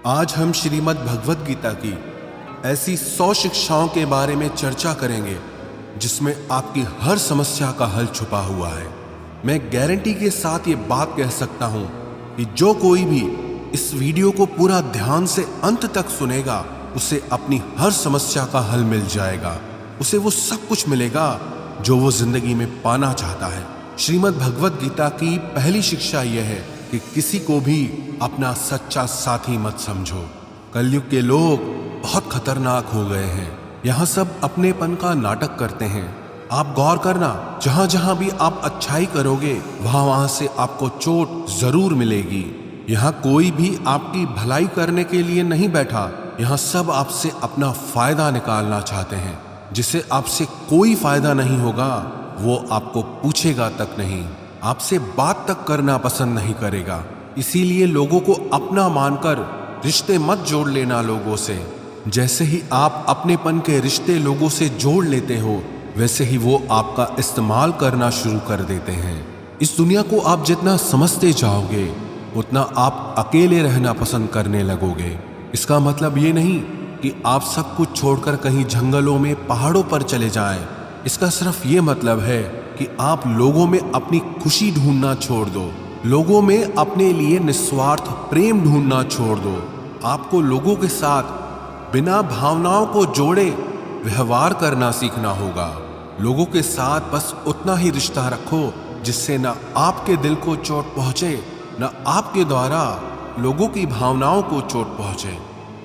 आज हम श्रीमद् भगवद गीता की ऐसी 100 शिक्षाओं के बारे में चर्चा करेंगे जिसमें आपकी हर समस्या का हल छुपा हुआ है। मैं गारंटी के साथ ये बात कह सकता हूं कि जो कोई भी इस वीडियो को पूरा ध्यान से अंत तक सुनेगा उसे अपनी हर समस्या का हल मिल जाएगा। उसे वो सब कुछ मिलेगा जो वो जिंदगी में पाना चाहता है। श्रीमद् भगवद गीता की पहली शिक्षा यह है कि किसी को भी अपना सच्चा साथी मत समझो। कलयुग के लोग बहुत खतरनाक हो गए हैं। यहाँ सब अपनेपन का नाटक करते हैं। आप गौर करना, जहां जहां भी आप अच्छाई करोगे वहां वहां से आपको चोट जरूर मिलेगी। यहाँ कोई भी आपकी भलाई करने के लिए नहीं बैठा। यहाँ सब आपसे अपना फायदा निकालना चाहते हैं। जिसे आपसे कोई फायदा नहीं होगा वो आपको पूछेगा तक नहीं, आपसे बात तक करना पसंद नहीं करेगा। इसीलिए लोगों को अपना मानकर रिश्ते मत जोड़ लेना लोगों से। जैसे ही आप अपनेपन के रिश्ते लोगों से जोड़ लेते हो वैसे ही वो आपका इस्तेमाल करना शुरू कर देते हैं। इस दुनिया को आप जितना समझते जाओगे उतना आप अकेले रहना पसंद करने लगोगे। इसका मतलब ये नहीं कि आप सब कुछ छोड़कर कहीं जंगलों में पहाड़ों पर चले जाएं। इसका सिर्फ ये मतलब है कि आप लोगों में अपनी खुशी ढूंढना छोड़ दो, लोगों में अपने लिए निस्वार्थ प्रेम ढूंढना छोड़ दो। आपको लोगों के साथ बिना भावनाओं को जोड़े व्यवहार करना सीखना होगा। लोगों के साथ बस उतना ही रिश्ता रखो जिससे न आपके दिल को चोट पहुंचे न आपके द्वारा लोगों की भावनाओं को चोट पहुंचे।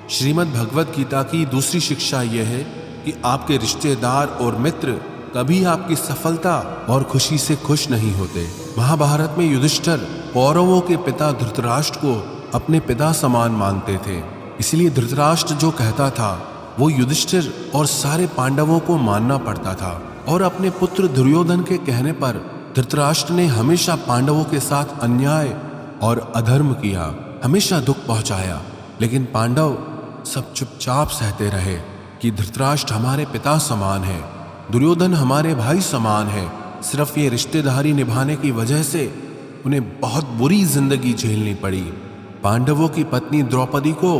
श्रीमद् भगवद गीता की दूसरी शिक्षा यह है कि आपके रिश्तेदार और मित्र कभी आपकी सफलता और खुशी से खुश नहीं होते। महाभारत में युधिष्ठिर कौरवों के पिता धृतराष्ट्र को अपने पिता समान मानते थे। इसलिए धृतराष्ट्र जो कहता था वो युधिष्ठिर और सारे पांडवों को मानना पड़ता था। और अपने पुत्र दुर्योधन के कहने पर धृतराष्ट्र ने हमेशा पांडवों के साथ अन्याय और अधर्म किया, हमेशा दुख पहुंचाया। लेकिन पांडव सब चुपचाप सहते रहे कि धृतराष्ट्र हमारे पिता समान है, दुर्योधन हमारे भाई समान है। सिर्फ ये रिश्तेदारी निभाने की वजह से उन्हें बहुत बुरी जिंदगी झेलनी पड़ी। पांडवों की पत्नी द्रौपदी को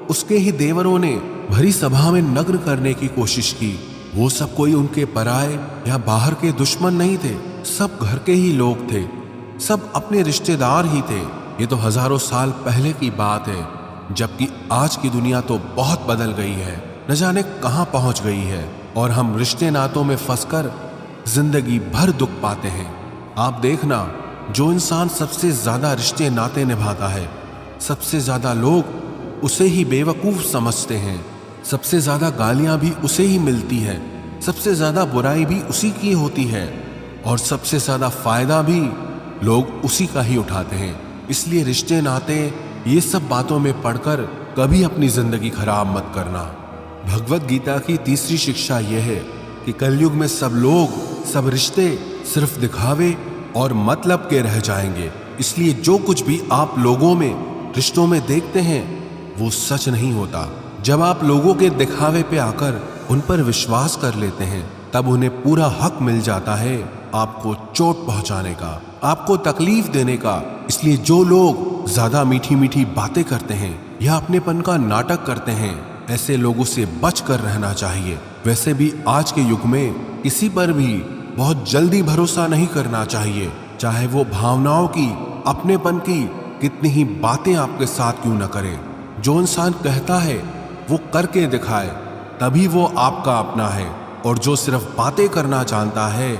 उसके ही देवरों ने भरी सभा में नग्न करने की कोशिश की। वो सब कोई उनके पराए या बाहर के दुश्मन नहीं थे, सब घर के ही लोग थे, सब अपने रिश्तेदार ही थे। ये तो हजारों साल पहले की बात है, जबकि आज की दुनिया तो बहुत बदल गई है, न जाने कहां पहुंच गई है। और हम रिश्ते नातों में फंसकर जिंदगी भर दुख पाते हैं। आप देखना, जो इंसान सबसे ज्यादा रिश्ते नाते निभाता है सबसे ज्यादा लोग उसे ही बेवकूफ समझते हैं, सबसे ज्यादा गालियां भी उसे ही मिलती है, सबसे ज्यादा बुराई भी उसी की होती है और सबसे ज्यादा फायदा भी लोग उसी का ही उठाते हैं। इसलिए रिश्ते नाते ये सब बातों में पढ़कर कभी अपनी जिंदगी खराब मत करना। भगवद गीता की तीसरी शिक्षा यह है कि कलयुग में सब लोग, सब रिश्ते सिर्फ दिखावे और मतलब के रह जाएंगे। इसलिए जो कुछ भी आप लोगों में, रिश्तों में देखते हैं वो सच नहीं होता। जब आप लोगों के दिखावे पे आकर उन पर विश्वास कर लेते हैं तब उन्हें पूरा हक मिल जाता है आपको चोट पहुंचाने का, आपको तकलीफ देने का। इसलिए जो लोग ज्यादा मीठी मीठी बातें करते हैं या अपनेपन का नाटक करते हैं, ऐसे लोगों से बचकर रहना चाहिए। वैसे भी आज के युग में किसी पर भी बहुत जल्दी भरोसा नहीं करना चाहिए, चाहे वो भावनाओं की, अपनेपन की कितनी ही बातें आपके साथ क्यों न करे। जो इंसान कहता है वो करके दिखाए तभी वो आपका अपना है, और जो सिर्फ बातें करना जानता है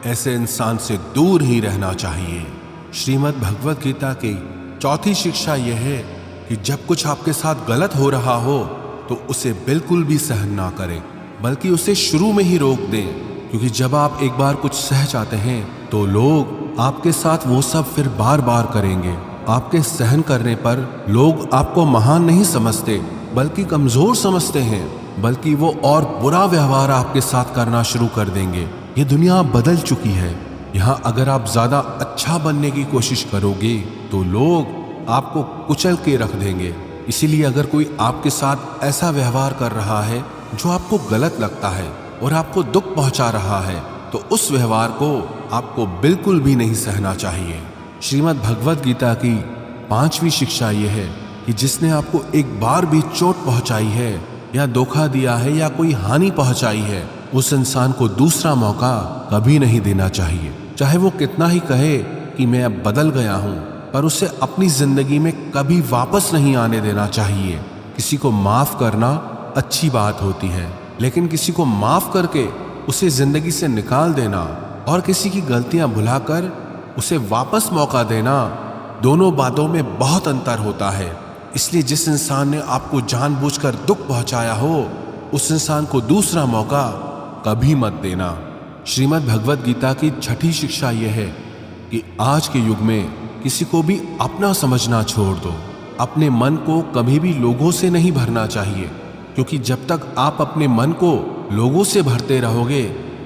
ऐसे इंसान से दूर ही रहना चाहिए। श्रीमद् भगवद गीता की चौथी शिक्षा यह है कि जब कुछ आपके साथ गलत हो रहा हो तो उसे बिल्कुल भी सहन ना करें, बल्कि उसे शुरू में ही रोक दें। क्योंकि जब आप एक बार कुछ सह जाते हैं तो लोग आपके साथ वो सब फिर बार बार करेंगे। आपके सहन करने पर लोग आपको महान नहीं समझते बल्कि कमजोर समझते हैं, बल्कि वो और बुरा व्यवहार आपके साथ करना शुरू कर देंगे। ये दुनिया बदल चुकी है। यहाँ अगर आप ज्यादा अच्छा बनने की कोशिश करोगे तो लोग आपको कुचल के रख देंगे। इसीलिए अगर कोई आपके साथ ऐसा व्यवहार कर रहा है जो आपको गलत लगता है और आपको दुख पहुंचा रहा है तो उस व्यवहार को आपको बिल्कुल भी नहीं सहना चाहिए। श्रीमद् भगवद गीता की पांचवी शिक्षा यह है कि जिसने आपको एक बार भी चोट पहुंचाई है या धोखा दिया है या कोई हानि पहुंचाई है, उस इंसान को दूसरा मौका कभी नहीं देना चाहिए। चाहे वो कितना ही कहे कि मैं अब बदल गया हूं, पर उसे अपनी जिंदगी में कभी वापस नहीं आने देना चाहिए। किसी को माफ करना अच्छी बात होती है, लेकिन किसी को माफ करके उसे जिंदगी से निकाल देना और किसी की गलतियां भुलाकर उसे वापस मौका देना, दोनों बातों में बहुत अंतर होता है। इसलिए जिस इंसान ने आपको जानबूझकर दुख पहुंचाया हो, उस इंसान को दूसरा मौका कभी मत देना। श्रीमद् भगवद गीता की छठी शिक्षा यह है कि आज के युग में किसी को भी अपना समझना छोड़ दो। अपने मन को कभी भी लोगों से नहीं भरना चाहिए, क्योंकि जब तक आप अपने मन को लोगों से भरते रहोगे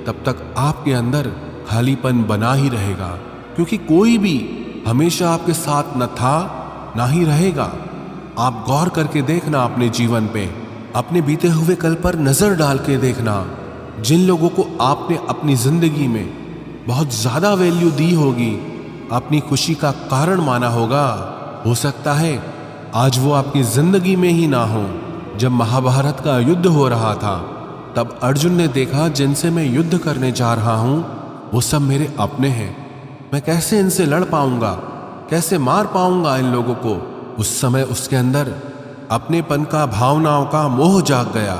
तब तक आपके अंदर खालीपन बना ही रहेगा, क्योंकि कोई भी हमेशा आपके साथ न था ना ही रहेगा। आप गौर करके देखना अपने जीवन पे, अपने बीते हुए कल पर नजर डाल के देखना। जिन लोगों को आपने अपनी जिंदगी में बहुत ज्यादा वैल्यू दी होगी, अपनी खुशी का कारण माना होगा, हो सकता है आज वो आपकी जिंदगी में ही ना हो। जब महाभारत का युद्ध हो रहा था, तब अर्जुन ने देखा जिनसे मैं युद्ध करने जा रहा हूं वो सब मेरे अपने हैं, मैं कैसे इनसे लड़ पाऊंगा, कैसे मार पाऊंगा इन लोगों को। उस समय उसके अंदर अपनेपन का, भावनाओं का मोह जाग गया।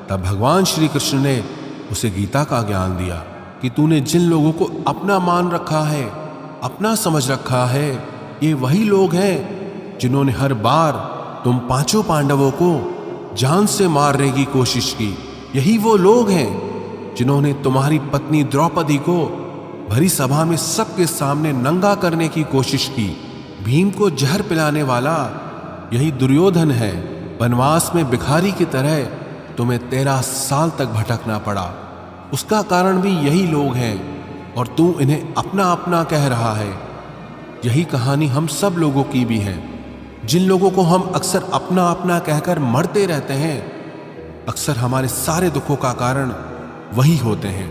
तब भगवान श्री कृष्ण ने उसे गीता का ज्ञान दिया कि तूने जिन लोगों को अपना मान रखा है, अपना समझ रखा है, ये वही लोग हैं जिन्होंने हर बार तुम पांचों पांडवों को जान से मारने की कोशिश की। यही वो लोग हैं जिन्होंने तुम्हारी पत्नी द्रौपदी को भरी सभा में सबके सामने नंगा करने की कोशिश की। भीम को जहर पिलाने वाला यही दुर्योधन है। वनवास में भिखारी की तरह तुम्हें 13 साल तक भटकना पड़ा, उसका कारण भी यही लोग हैं, और तू इन्हें अपना अपना कह रहा है। यही कहानी हम सब लोगों की भी है। जिन लोगों को हम अक्सर अपना अपना कहकर मरते रहते हैं, अक्सर हमारे सारे दुखों का कारण वही होते हैं,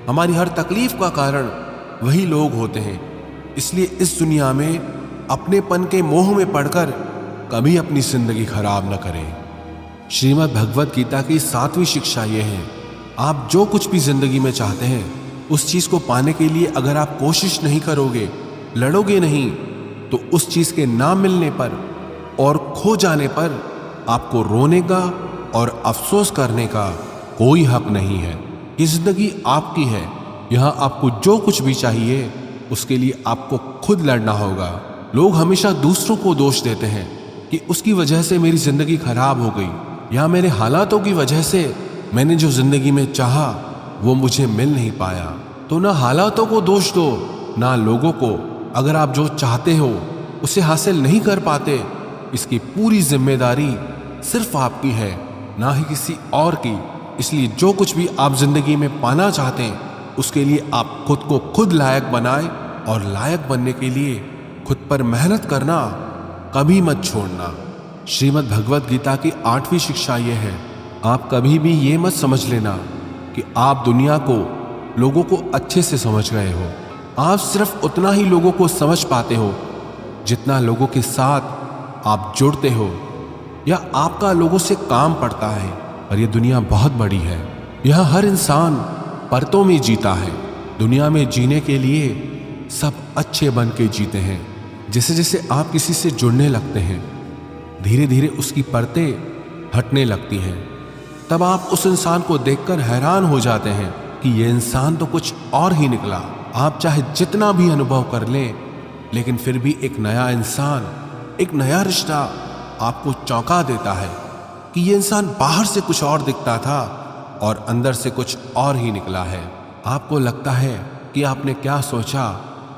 हमारी हर तकलीफ का कारण वही लोग होते हैं। इसलिए इस दुनिया में अपनेपन के मोह में पड़कर कभी अपनी जिंदगी खराब न करें। श्रीमद् भगवद गीता की 7वीं शिक्षा यह है, आप जो कुछ भी जिंदगी में चाहते हैं, उस चीज को पाने के लिए अगर आप कोशिश नहीं करोगे, लड़ोगे नहीं, तो उस चीज के ना मिलने पर और खो जाने पर आपको रोने का और अफसोस करने का कोई हक नहीं है। ये जिंदगी आपकी है। यहां आपको जो कुछ भी चाहिए उसके लिए आपको खुद लड़ना होगा। लोग हमेशा दूसरों को दोष देते हैं कि उसकी वजह से मेरी जिंदगी खराब हो गई, या मेरे हालातों की वजह से मैंने जो जिंदगी में चाहा वो मुझे मिल नहीं पाया। तो ना हालातों को दोष दो, ना लोगों को। अगर आप जो चाहते हो उसे हासिल नहीं कर पाते, इसकी पूरी जिम्मेदारी सिर्फ आपकी है, ना ही किसी और की। इसलिए जो कुछ भी आप जिंदगी में पाना चाहते हैं, उसके लिए आप खुद को खुद लायक बनाएं, और लायक बनने के लिए खुद पर मेहनत करना कभी मत छोड़ना। श्रीमद् भगवद गीता की 8वीं शिक्षा यह है, आप कभी भी ये मत समझ लेना कि आप दुनिया को, लोगों को अच्छे से समझ गए हो। आप सिर्फ उतना ही लोगों को समझ पाते हो जितना लोगों के साथ आप जुड़ते हो या आपका लोगों से काम पड़ता है। और ये दुनिया बहुत बड़ी है, यहाँ हर इंसान परतों में जीता है। दुनिया में जीने के लिए सब अच्छे बन के जीते हैं। जैसे जैसे आप किसी से जुड़ने लगते हैं, धीरे धीरे उसकी परतें हटने लगती हैं। तब आप उस इंसान को देखकर हैरान हो जाते हैं कि ये इंसान तो कुछ और ही निकला। आप चाहे जितना भी अनुभव कर लें, लेकिन फिर भी एक नया इंसान, एक नया रिश्ता आपको चौंका देता है कि ये इंसान बाहर से कुछ और दिखता था और अंदर से कुछ और ही निकला है। आपको लगता है कि आपने क्या सोचा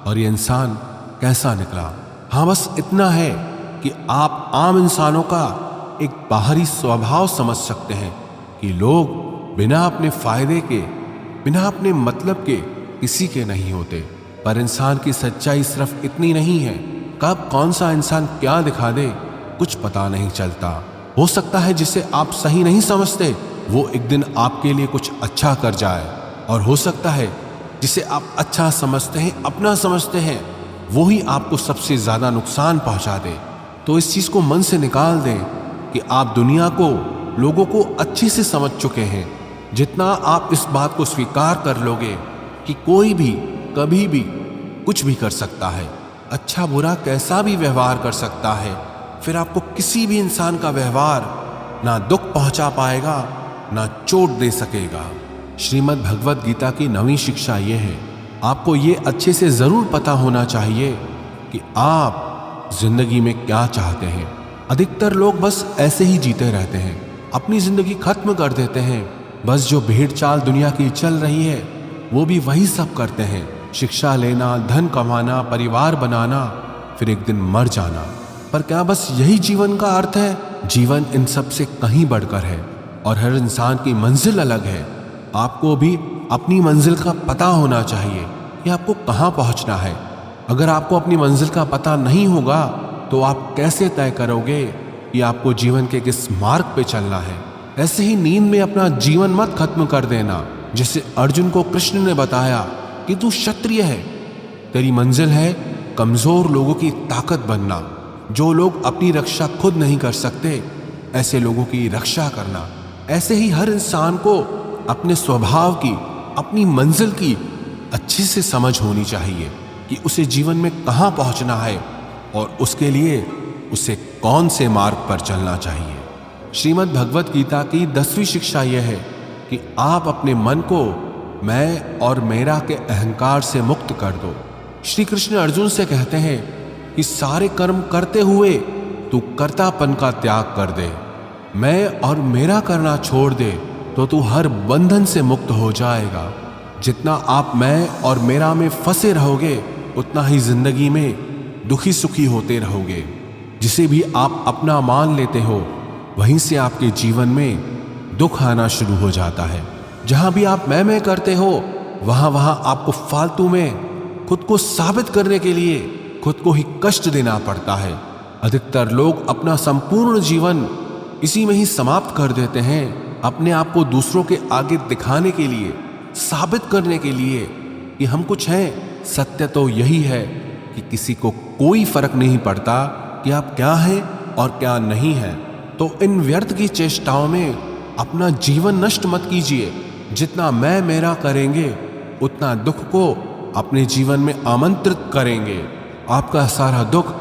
और ये इंसान कैसा निकला। हाँ, बस इतना है कि आप आम इंसानों का एक बाहरी स्वभाव समझ सकते हैं कि लोग बिना अपने फायदे के, बिना अपने मतलब के किसी के नहीं होते। पर इंसान की सच्चाई सिर्फ इतनी नहीं है, कब कौन सा इंसान क्या दिखा दे कुछ पता नहीं चलता। हो सकता है जिसे आप सही नहीं समझते वो एक दिन आपके लिए कुछ अच्छा कर जाए, और हो सकता है जिसे आप अच्छा समझते हैं, अपना समझते हैं, वो ही आपको सबसे ज्यादा नुकसान पहुंचा दे। तो इस चीज को मन से निकाल दें कि आप दुनिया को, लोगों को अच्छे से समझ चुके हैं। जितना आप इस बात को स्वीकार कर लोगे कि कोई भी कभी भी कुछ भी कर सकता है, अच्छा बुरा कैसा भी व्यवहार कर सकता है, फिर आपको किसी भी इंसान का व्यवहार ना दुख पहुंचा पाएगा ना चोट दे सकेगा। श्रीमद् भगवत गीता की 9वीं शिक्षा यह है, आपको ये अच्छे से जरूर पता होना चाहिए कि आप जिंदगी में क्या चाहते हैं। अधिकतर लोग बस ऐसे ही जीते रहते हैं, अपनी जिंदगी खत्म कर देते हैं। बस जो भेड़ चाल दुनिया की चल रही है वो भी वही सब करते हैं, शिक्षा लेना, धन कमाना, परिवार बनाना, फिर एक दिन मर जाना। पर क्या बस यही जीवन का अर्थ है? जीवन इन सब से कहीं बढ़कर है और हर इंसान की मंजिल अलग है। आपको भी अपनी मंजिल का पता होना चाहिए कि आपको कहाँ पहुँचना है। अगर आपको अपनी मंजिल का पता नहीं होगा तो आप कैसे तय करोगे कि आपको जीवन के किस मार्ग पे चलना है। ऐसे ही नींद में अपना जीवन मत खत्म कर देना। जैसे अर्जुन को कृष्ण ने बताया कि तू क्षत्रिय है, तेरी मंजिल है कमजोर लोगों की ताकत बनना। जो लोग अपनी रक्षा खुद नहीं कर सकते, ऐसे लोगों की रक्षा करना। ऐसे ही हर इंसान को अपने स्वभाव की, अपनी मंजिल की अच्छे से समझ होनी चाहिए कि उसे जीवन में कहाँ पहुँचना है और उसके लिए उसे कौन से मार्ग पर चलना चाहिए। श्रीमद् भगवत गीता की 10वीं शिक्षा यह है कि आप अपने मन को मैं और मेरा के अहंकार से मुक्त कर दो। श्री कृष्ण अर्जुन से कहते हैं कि सारे कर्म करते हुए तू कर्तापन का त्याग कर दे, मैं और मेरा करना छोड़ दे तो तू हर बंधन से मुक्त हो जाएगा। जितना आप मैं और मेरा में फंसे रहोगे उतना ही जिंदगी में दुखी सुखी होते रहोगे। जिसे भी आप अपना मान लेते हो वहीं से आपके जीवन में दुख आना शुरू हो जाता है। जहां भी आप मैं करते हो वहां वहां आपको फालतू में खुद को साबित करने के लिए खुद को ही कष्ट देना पड़ता है। अधिकतर लोग अपना संपूर्ण जीवन इसी में ही समाप्त कर देते हैं, अपने आप को दूसरों के आगे दिखाने के लिए, साबित करने के लिए कि हम कुछ हैं। सत्य तो यही है कि किसी को कोई फर्क नहीं पड़ता कि आप क्या हैं और क्या नहीं हैं। तो इन व्यर्थ की चेष्टाओं में अपना जीवन नष्ट मत कीजिए। जितना मैं मेरा करेंगे उतना दुख को अपने जीवन में आमंत्रित करेंगे। आपका सारा दुख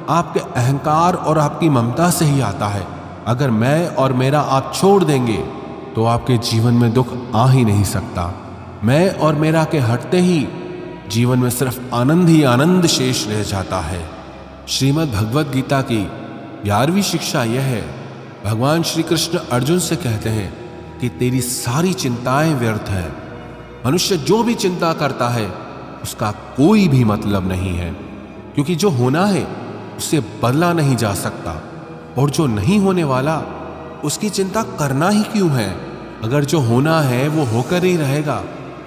आपके अहंकार और आपकी ममता से ही आता है। अगर मैं और मेरा आप छोड़ देंगे तो आपके जीवन में दुख आ ही नहीं सकता। मैं और मेरा के हटते ही जीवन में सिर्फ आनंद ही आनंद शेष रह जाता है। श्रीमद् भगवत गीता की 11वीं शिक्षा यह है, भगवान श्री कृष्ण अर्जुन से कहते हैं कि तेरी सारी चिंताएं व्यर्थ है। मनुष्य जो भी चिंता करता है उसका कोई भी मतलब नहीं है, क्योंकि जो होना है उसे बदला नहीं जा सकता और जो नहीं होने वाला उसकी चिंता करना ही क्यों है। अगर जो होना है वो होकर ही रहेगा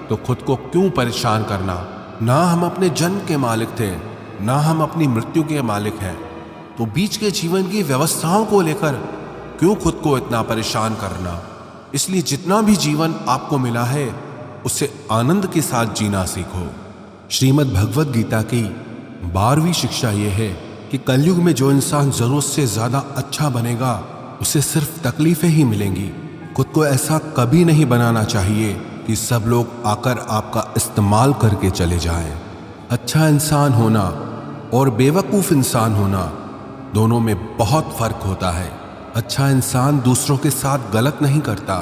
तो खुद को क्यों परेशान करना। ना हम अपने जन्म के मालिक थे, ना हम अपनी मृत्यु के मालिक हैं, तो बीच के जीवन की व्यवस्थाओं को लेकर क्यों खुद को इतना परेशान करना। इसलिए जितना भी जीवन आपको मिला है उसे आनंद के साथ जीना सीखो। श्रीमद् भगवत गीता की 12वीं शिक्षा यह है कि कलयुग में जो इंसान जरूरत से ज्यादा अच्छा बनेगा उसे सिर्फ तकलीफें ही मिलेंगी। खुद को ऐसा कभी नहीं बनाना चाहिए कि सब लोग आकर आपका इस्तेमाल करके चले जाएं। अच्छा इंसान होना और बेवकूफ़ इंसान होना दोनों में बहुत फर्क होता है। अच्छा इंसान दूसरों के साथ गलत नहीं करता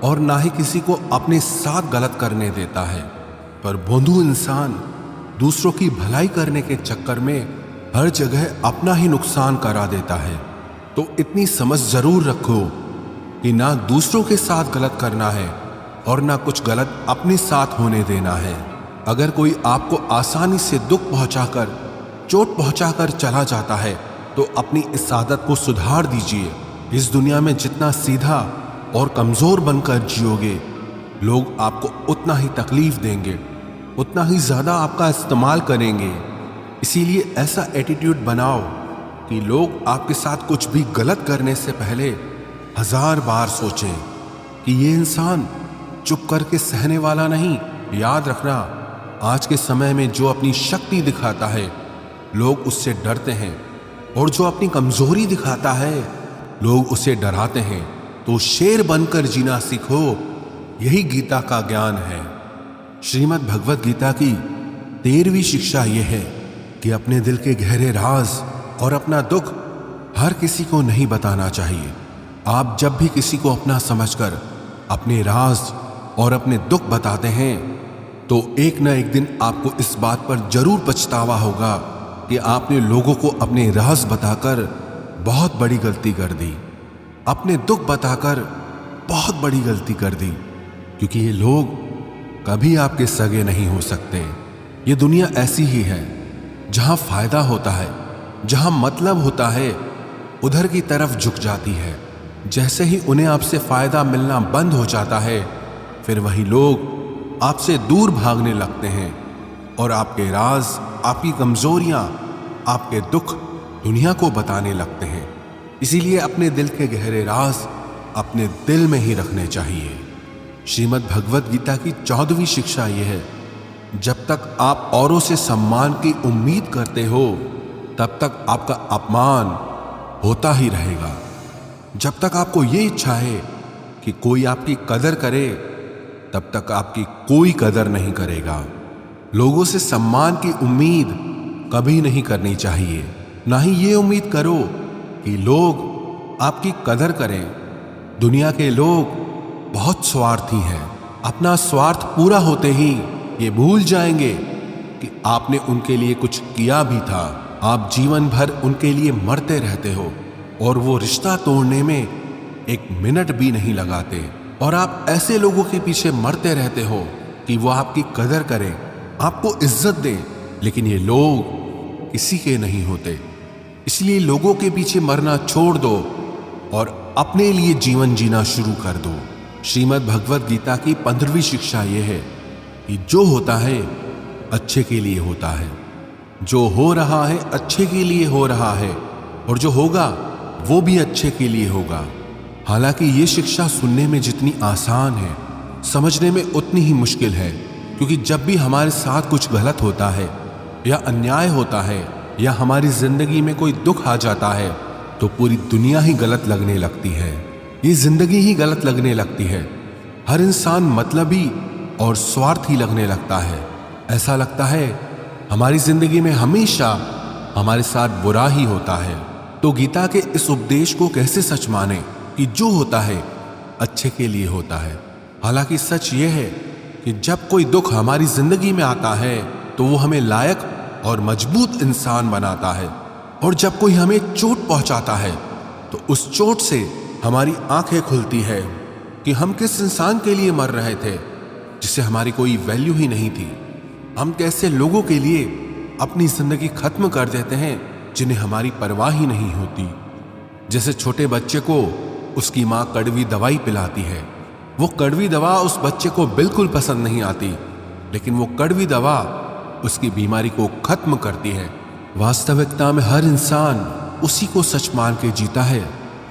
और ना ही किसी को अपने साथ गलत करने देता है, पर भोंदू इंसान दूसरों की भलाई करने के चक्कर में हर जगह अपना ही नुकसान करा देता है। तो इतनी समझ जरूर रखो कि ना दूसरों के साथ गलत करना है और ना कुछ गलत अपने साथ होने देना है। अगर कोई आपको आसानी से दुख पहुंचाकर, चोट पहुंचाकर चला जाता है तो अपनी इस आदत को सुधार दीजिए। इस दुनिया में जितना सीधा और कमजोर बनकर जियोगे, लोग आपको उतना ही तकलीफ देंगे, उतना ही ज्यादा आपका इस्तेमाल करेंगे। इसीलिए ऐसा एटीट्यूड बनाओ कि लोग आपके साथ कुछ भी गलत करने से पहले 1000 बार सोचें कि ये इंसान चुप करके सहने वाला नहीं। याद रखना, आज के समय में जो अपनी शक्ति दिखाता है लोग उससे डरते हैं, और जो अपनी कमजोरी दिखाता है लोग उसे डराते हैं। तो शेर बनकर जीना सीखो, यही गीता का ज्ञान है। श्रीमद् भगवत गीता की 13वीं शिक्षा यह है कि अपने दिल के गहरे राज और अपना दुख हर किसी को नहीं बताना चाहिए। आप जब भी किसी को अपना समझकर अपने राज और अपने दुख बताते हैं तो एक न एक दिन आपको इस बात पर जरूर पछतावा होगा कि आपने लोगों को अपने राज बताकर बहुत बड़ी गलती कर दी, अपने दुख बताकर बहुत बड़ी गलती कर दी, क्योंकि ये लोग कभी आपके सगे नहीं हो सकते। ये दुनिया ऐसी ही है, जहां फायदा होता है, जहां मतलब होता है, उधर की तरफ झुक जाती है। जैसे ही उन्हें आपसे फायदा मिलना बंद हो जाता है, फिर वही लोग आपसे दूर भागने लगते हैं और आपके राज, आपकी कमजोरियां, आपके दुख दुनिया को बताने लगते हैं। इसीलिए अपने दिल के गहरे राज अपने दिल में ही रखने चाहिए। श्रीमद् भगवत गीता की 14वीं शिक्षा यह है, जब तक आप औरों से सम्मान की उम्मीद करते हो तब तक आपका अपमान होता ही रहेगा। जब तक आपको ये इच्छा है कि कोई आपकी कदर करे तब तक आपकी कोई कदर नहीं करेगा। लोगों से सम्मान की उम्मीद कभी नहीं करनी चाहिए। ना ही ये उम्मीद करो कि लोग आपकी कदर करें। दुनिया के लोग बहुत स्वार्थी हैं। अपना स्वार्थ पूरा होते ही ये भूल जाएंगे कि आपने उनके लिए कुछ किया भी था। आप जीवन भर उनके लिए मरते रहते हो और वो रिश्ता तोड़ने में एक मिनट भी नहीं लगाते। और आप ऐसे लोगों के पीछे मरते रहते हो कि वो आपकी कदर करें, आपको इज्जत दें, लेकिन ये लोग किसी के नहीं होते। इसलिए लोगों के पीछे मरना छोड़ दो और अपने लिए जीवन जीना शुरू कर दो। श्रीमद् भगवत गीता की 15वीं शिक्षा यह है कि जो होता है अच्छे के लिए होता है, जो हो रहा है अच्छे के लिए हो रहा है, और जो होगा वो भी अच्छे के लिए होगा। हालांकि ये शिक्षा सुनने में जितनी आसान है, समझने में उतनी ही मुश्किल है, क्योंकि जब भी हमारे साथ कुछ गलत होता है या अन्याय होता है या हमारी जिंदगी में कोई दुख आ जाता है तो पूरी दुनिया ही गलत लगने लगती है। ये जिंदगी ही गलत लगने लगती है। हर इंसान मतलबी और स्वार्थी लगने लगता है। ऐसा लगता है हमारी जिंदगी में हमेशा हमारे साथ बुरा ही होता है। तो गीता के इस उपदेश को कैसे सच माने कि जो होता है अच्छे के लिए होता है। हालांकि सच ये है कि जब कोई दुख हमारी जिंदगी में आता है तो वो हमें लायक और मजबूत इंसान बनाता है, और जब कोई हमें चोट पहुंचाता है तो उस चोट से हमारी आंखें खुलती है कि हम किस इंसान के लिए मर रहे थे जिससे हमारी कोई वैल्यू ही नहीं थी। हम कैसे लोगों के लिए अपनी जिंदगी खत्म कर देते हैं जिन्हें हमारी परवाह ही नहीं होती। जैसे छोटे बच्चे को उसकी माँ कड़वी दवाई पिलाती है, वो कड़वी दवा उस बच्चे को बिल्कुल पसंद नहीं आती, लेकिन वो कड़वी दवा उसकी बीमारी को खत्म करती है। वास्तविकता में हर इंसान उसी को सच मान के जीता है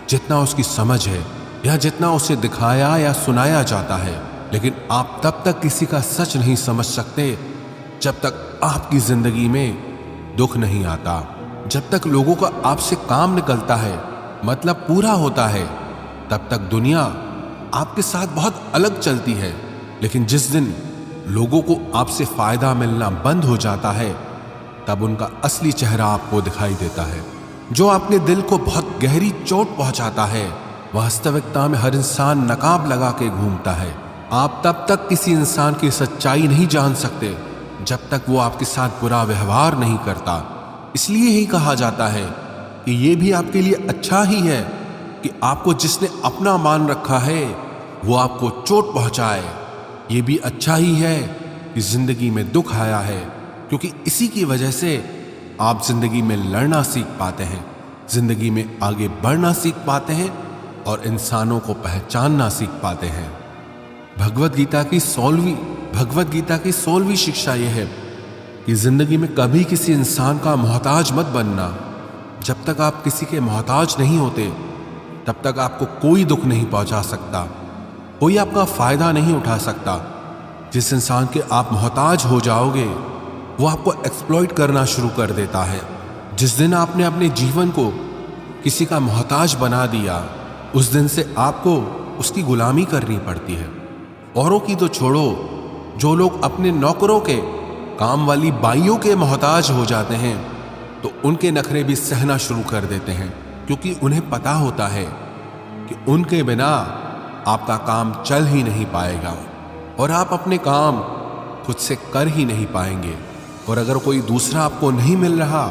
जितना उसकी समझ है या जितना उसे दिखाया या सुनाया जाता है। लेकिन आप तब तक किसी का सच नहीं समझ सकते जब तक आपकी जिंदगी में दुख नहीं आता। जब तक लोगों का आपसे काम निकलता है, मतलब पूरा होता है, तब तक दुनिया आपके साथ बहुत अलग चलती है। लेकिन जिस दिन लोगों को आपसे फायदा मिलना बंद हो जाता है तब उनका असली चेहरा आपको दिखाई देता है। जो अपने दिल को बहुत गहरी चोट पहुंचाता है, वास्तविकता में हर इंसान नकाब लगा के घूमता है। आप तब तक किसी इंसान की सच्चाई नहीं जान सकते जब तक वो आपके साथ बुरा व्यवहार नहीं करता। इसलिए ही कहा जाता है कि ये भी आपके लिए अच्छा ही है कि आपको जिसने अपना मान रखा है वो आपको चोट पहुंचाए। ये भी अच्छा ही है कि जिंदगी में दुख आया है, क्योंकि इसी की वजह से आप जिंदगी में लड़ना सीख पाते हैं, जिंदगी में आगे बढ़ना सीख पाते हैं और इंसानों को पहचानना सीख पाते हैं। भगवत गीता की 16वीं शिक्षा यह है कि जिंदगी में कभी किसी इंसान का मोहताज मत बनना। जब तक आप किसी के मोहताज नहीं होते तब तक आपको कोई दुख नहीं पहुंचा सकता, कोई आपका फायदा नहीं उठा सकता। जिस इंसान के आप मोहताज हो जाओगे वो आपको एक्सप्लॉइट करना शुरू कर देता है, जिस दिन आपने अपने जीवन को किसी का मोहताज बना दिया, उस दिन से आपको उसकी गुलामी करनी पड़ती है। औरों की तो छोड़ो, जो लोग अपने नौकरों के, काम वाली बाइयों के मोहताज हो जाते हैं तो उनके नखरे भी सहना शुरू कर देते हैं, क्योंकि उन्हें पता होता है कि उनके बिना आपका काम चल ही नहीं पाएगा और आप अपने काम खुद से कर ही नहीं पाएंगे। और अगर कोई दूसरा आपको नहीं मिल रहा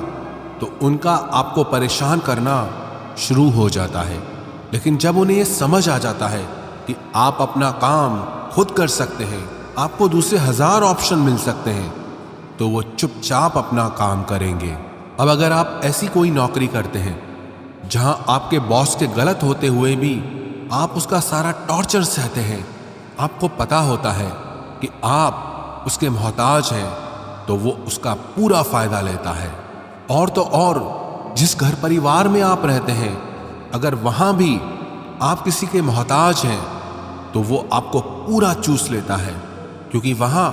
तो उनका आपको परेशान करना शुरू हो जाता है। लेकिन जब उन्हें यह समझ आ जाता है कि आप अपना काम खुद कर सकते हैं, आपको दूसरे 1000 ऑप्शन मिल सकते हैं, तो वो चुपचाप अपना काम करेंगे। अब अगर आप ऐसी कोई नौकरी करते हैं जहां आपके बॉस के गलत होते हुए भी आप उसका सारा टॉर्चर सहते हैं, आपको पता होता है कि आप उसके मोहताज हैं, तो वो उसका पूरा फायदा लेता है। और तो और जिस घर परिवार में आप रहते हैं, अगर वहां भी आप किसी के मोहताज हैं तो वो आपको पूरा चूस लेता है, क्योंकि वहां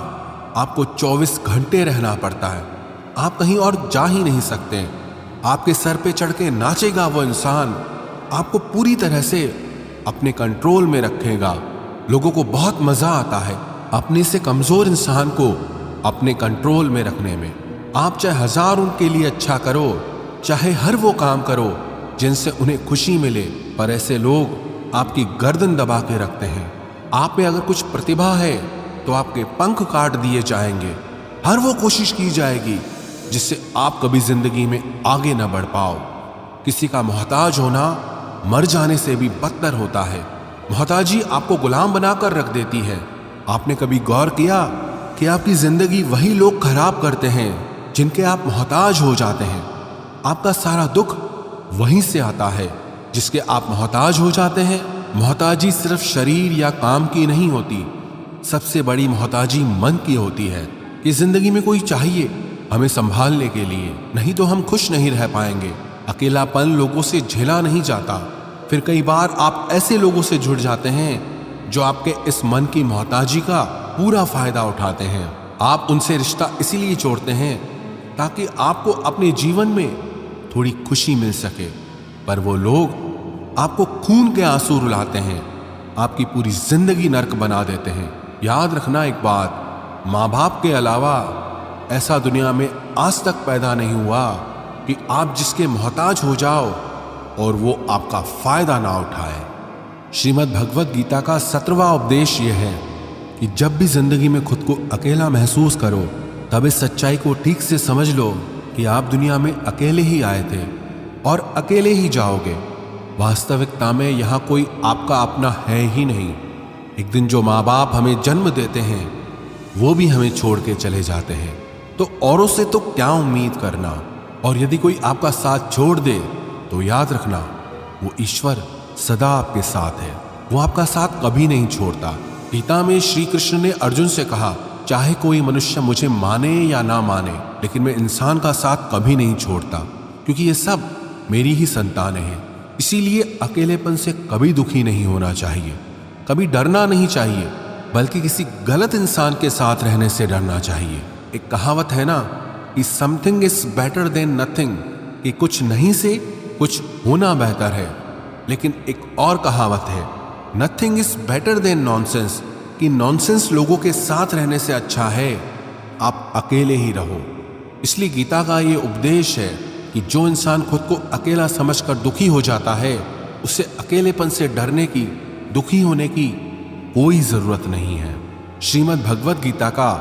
आपको 24 घंटे रहना पड़ता है। आप कहीं और जा ही नहीं सकते। आपके सर पे चढ़ के नाचेगा वो इंसान, आपको पूरी तरह से अपने कंट्रोल में रखेगा। लोगों को बहुत मजा आता है अपने से कमजोर इंसान को अपने कंट्रोल में रखने में। आप चाहे 1000 उनके लिए अच्छा करो, चाहे हर वो काम करो जिनसे उन्हें खुशी मिले, पर ऐसे लोग आपकी गर्दन दबा के रखते हैं। आप में अगर कुछ प्रतिभा है तो आपके पंख काट दिए जाएंगे। हर वो कोशिश की जाएगी जिससे आप कभी जिंदगी में आगे न बढ़ पाओ। किसी का मोहताज होना मर जाने से भी बदतर होता है। मोहताजी आपको गुलाम बनाकर रख देती है। आपने कभी गौर किया कि आपकी जिंदगी वही लोग खराब करते हैं जिनके आप मोहताज हो जाते हैं। आपका सारा दुख वहीं से आता है जिसके आप मोहताज हो जाते हैं। मोहताजी सिर्फ शरीर या काम की नहीं होती, सबसे बड़ी मोहताजी मन की होती है कि जिंदगी में कोई चाहिए हमें संभालने के लिए, नहीं तो हम खुश नहीं रह पाएंगे। अकेलापन लोगों से झेला नहीं जाता। फिर कई बार आप ऐसे लोगों से जुड़ जाते हैं जो आपके इस मन की मोहताजी का पूरा फायदा उठाते हैं। आप उनसे रिश्ता इसीलिए जोड़ते हैं ताकि आपको अपने जीवन में थोड़ी खुशी मिल सके, पर वो लोग आपको खून के आंसू रुलाते हैं, आपकी पूरी जिंदगी नर्क बना देते हैं। याद रखना एक बात, माँ बाप के अलावा ऐसा दुनिया में आज तक पैदा नहीं हुआ कि आप जिसके मोहताज हो जाओ और वो आपका फायदा ना उठाए। श्रीमद् भगवत गीता का 17वां उपदेश यह है कि जब भी जिंदगी में खुद को अकेला महसूस करो, तब इस सच्चाई को ठीक से समझ लो कि आप दुनिया में अकेले ही आए थे और अकेले ही जाओगे। वास्तविकता में यहाँ कोई आपका अपना है ही नहीं। एक दिन जो माँ बाप हमें जन्म देते हैं वो भी हमें छोड़ के चले जाते हैं, तो औरों से तो क्या उम्मीद करना। और यदि कोई आपका साथ छोड़ दे तो याद रखना वो ईश्वर सदा आपके साथ है, वो आपका साथ कभी नहीं छोड़ता। गीता में श्री कृष्ण ने अर्जुन से कहा, चाहे कोई मनुष्य मुझे माने या ना माने, लेकिन मैं इंसान का साथ कभी नहीं छोड़ता, क्योंकि ये सब मेरी ही संतानें हैं। इसीलिए अकेलेपन से कभी दुखी नहीं होना चाहिए, कभी डरना नहीं चाहिए, बल्कि किसी गलत इंसान के साथ रहने से डरना चाहिए। एक कहावत है ना कि something is better than nothing, कि कुछ नहीं से कुछ होना बेहतर है। लेकिन एक और कहावत है, nothing is better than nonsense, कि नॉनसेंस लोगों के साथ रहने से अच्छा है आप अकेले ही रहो। इसलिए गीता का ये उपदेश है कि जो इंसान खुद को अकेला समझकर दुखी हो जाता है, उसे अकेलेपन से डरने की, दुखी होने की कोई जरूरत नहीं है। श्रीमद् भगवत गीता का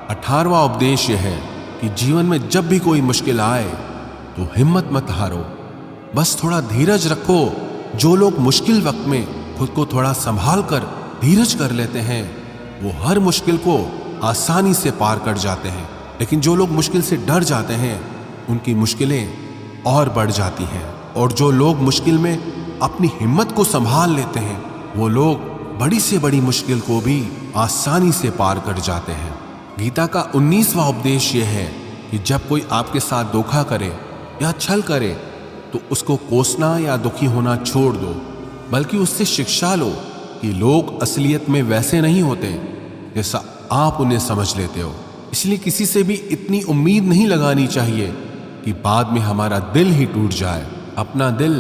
18वां उपदेश यह है कि जीवन में जब भी कोई मुश्किल आए तो हिम्मत मत हारो, बस थोड़ा धीरज रखो। जो लोग मुश्किल वक्त में खुद को थोड़ा संभाल कर धीरज कर लेते हैं, वो हर मुश्किल को आसानी से पार कर जाते हैं। लेकिन जो लोग मुश्किल से डर जाते हैं, उनकी मुश्किलें और बढ़ जाती हैं। और जो लोग मुश्किल में अपनी हिम्मत को संभाल लेते हैं, वो लोग बड़ी से बड़ी मुश्किल को भी आसानी से पार कर जाते हैं। गीता का 19वां उपदेश यह है कि जब कोई आपके साथ धोखा करे या छल करे तो उसको कोसना या दुखी होना छोड़ दो, बल्कि उससे शिक्षा लो कि लोग असलियत में वैसे नहीं होते जैसा आप उन्हें समझ लेते हो। इसलिए किसी से भी इतनी उम्मीद नहीं लगानी चाहिए कि बाद में हमारा दिल ही टूट जाए। अपना दिल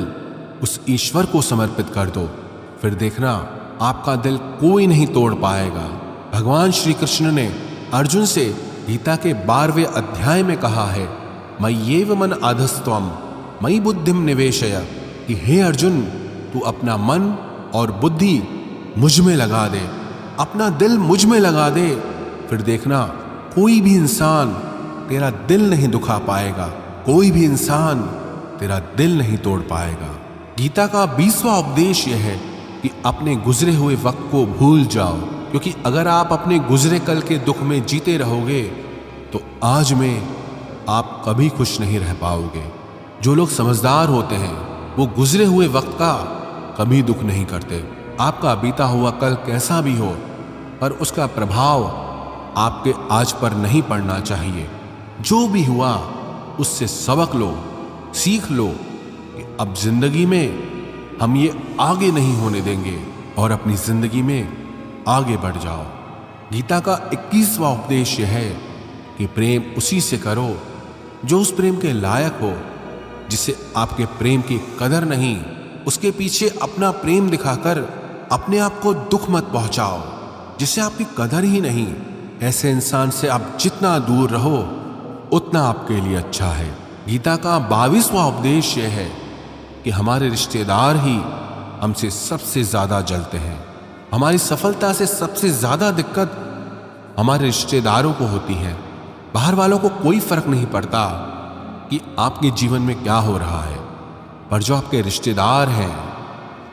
उस ईश्वर को समर्पित कर दो, फिर देखना आपका दिल कोई नहीं तोड़ पाएगा। भगवान श्री कृष्ण ने अर्जुन से गीता के 12वें अध्याय में कहा है, मय्येव मन आधस्त्वम मयि बुद्धिम निवेशय, कि हे अर्जुन, तू अपना मन और बुद्धि मुझ में लगा दे, अपना दिल मुझ में लगा दे, फिर देखना कोई भी इंसान तेरा दिल नहीं दुखा पाएगा, कोई भी इंसान तेरा दिल नहीं तोड़ पाएगा। गीता का 20वां उपदेश यह है कि अपने गुजरे हुए वक्त को भूल जाओ, क्योंकि अगर आप अपने गुजरे कल के दुख में जीते रहोगे तो आज में आप कभी खुश नहीं रह पाओगे। जो लोग समझदार होते हैं वो गुजरे हुए वक्त का कभी दुख नहीं करते। आपका बीता हुआ कल कैसा भी हो, पर उसका प्रभाव आपके आज पर नहीं पड़ना चाहिए। जो भी हुआ उससे सबक लो, सीख लो कि अब जिंदगी में हम ये आगे नहीं होने देंगे और अपनी जिंदगी में आगे बढ़ जाओ। गीता का 21वां उपदेश यह है कि प्रेम उसी से करो जो उस प्रेम के लायक हो, जिसे आपके प्रेम की कदर नहीं, उसके पीछे अपना प्रेम दिखाकर अपने आप को दुख मत पहुंचाओ, जिसे आपकी कदर ही नहीं। ऐसे इंसान से आप जितना दूर रहो उतना आपके लिए अच्छा है। गीता का 22वां उपदेश यह है कि हमारे रिश्तेदार ही हमसे सबसे ज्यादा जलते हैं। हमारी सफलता से सबसे ज्यादा दिक्कत हमारे रिश्तेदारों को होती है। बाहर वालों को कोई फर्क नहीं पड़ता कि आपके जीवन में क्या हो रहा है, पर जो आपके रिश्तेदार हैं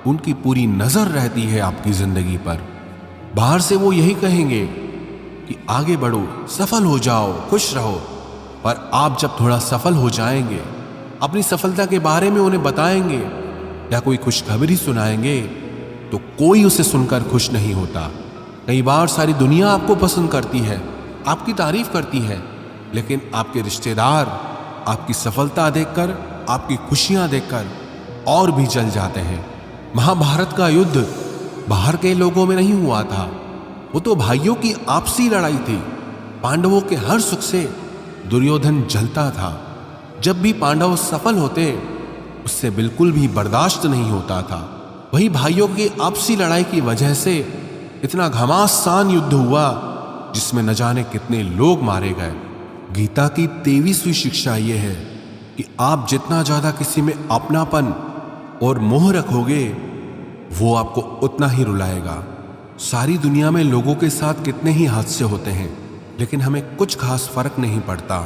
उनकी पूरी नजर रहती है आपकी जिंदगी पर। बाहर से वो यही कहेंगे कि आगे बढ़ो, सफल हो जाओ, खुश रहो, पर आप जब थोड़ा सफल हो जाएंगे, अपनी सफलता के बारे में उन्हें बताएंगे या कोई खुशखबरी सुनाएंगे तो कोई उसे सुनकर खुश नहीं होता। कई बार सारी दुनिया आपको पसंद करती है, आपकी तारीफ करती है, लेकिन आपके रिश्तेदार आपकी सफलता देखकर, आपकी खुशियां देखकर और भी जल जाते हैं। महाभारत का युद्ध बाहर के लोगों में नहीं हुआ था, वो तो भाइयों की आपसी लड़ाई थी। पांडवों के हर सुख से दुर्योधन जलता था। जब भी पांडव सफल होते उससे बिल्कुल भी बर्दाश्त नहीं होता था। वही भाइयों की आपसी लड़ाई की वजह से इतना घमासान युद्ध हुआ जिसमें न जाने कितने लोग मारे गए। गीता की 23वीं शिक्षा यह है कि आप जितना ज्यादा किसी में अपनापन और मोह रखोगे वो आपको उतना ही रुलाएगा। सारी दुनिया में लोगों के साथ कितने ही हादसे होते हैं, लेकिन हमें कुछ खास फर्क नहीं पड़ता।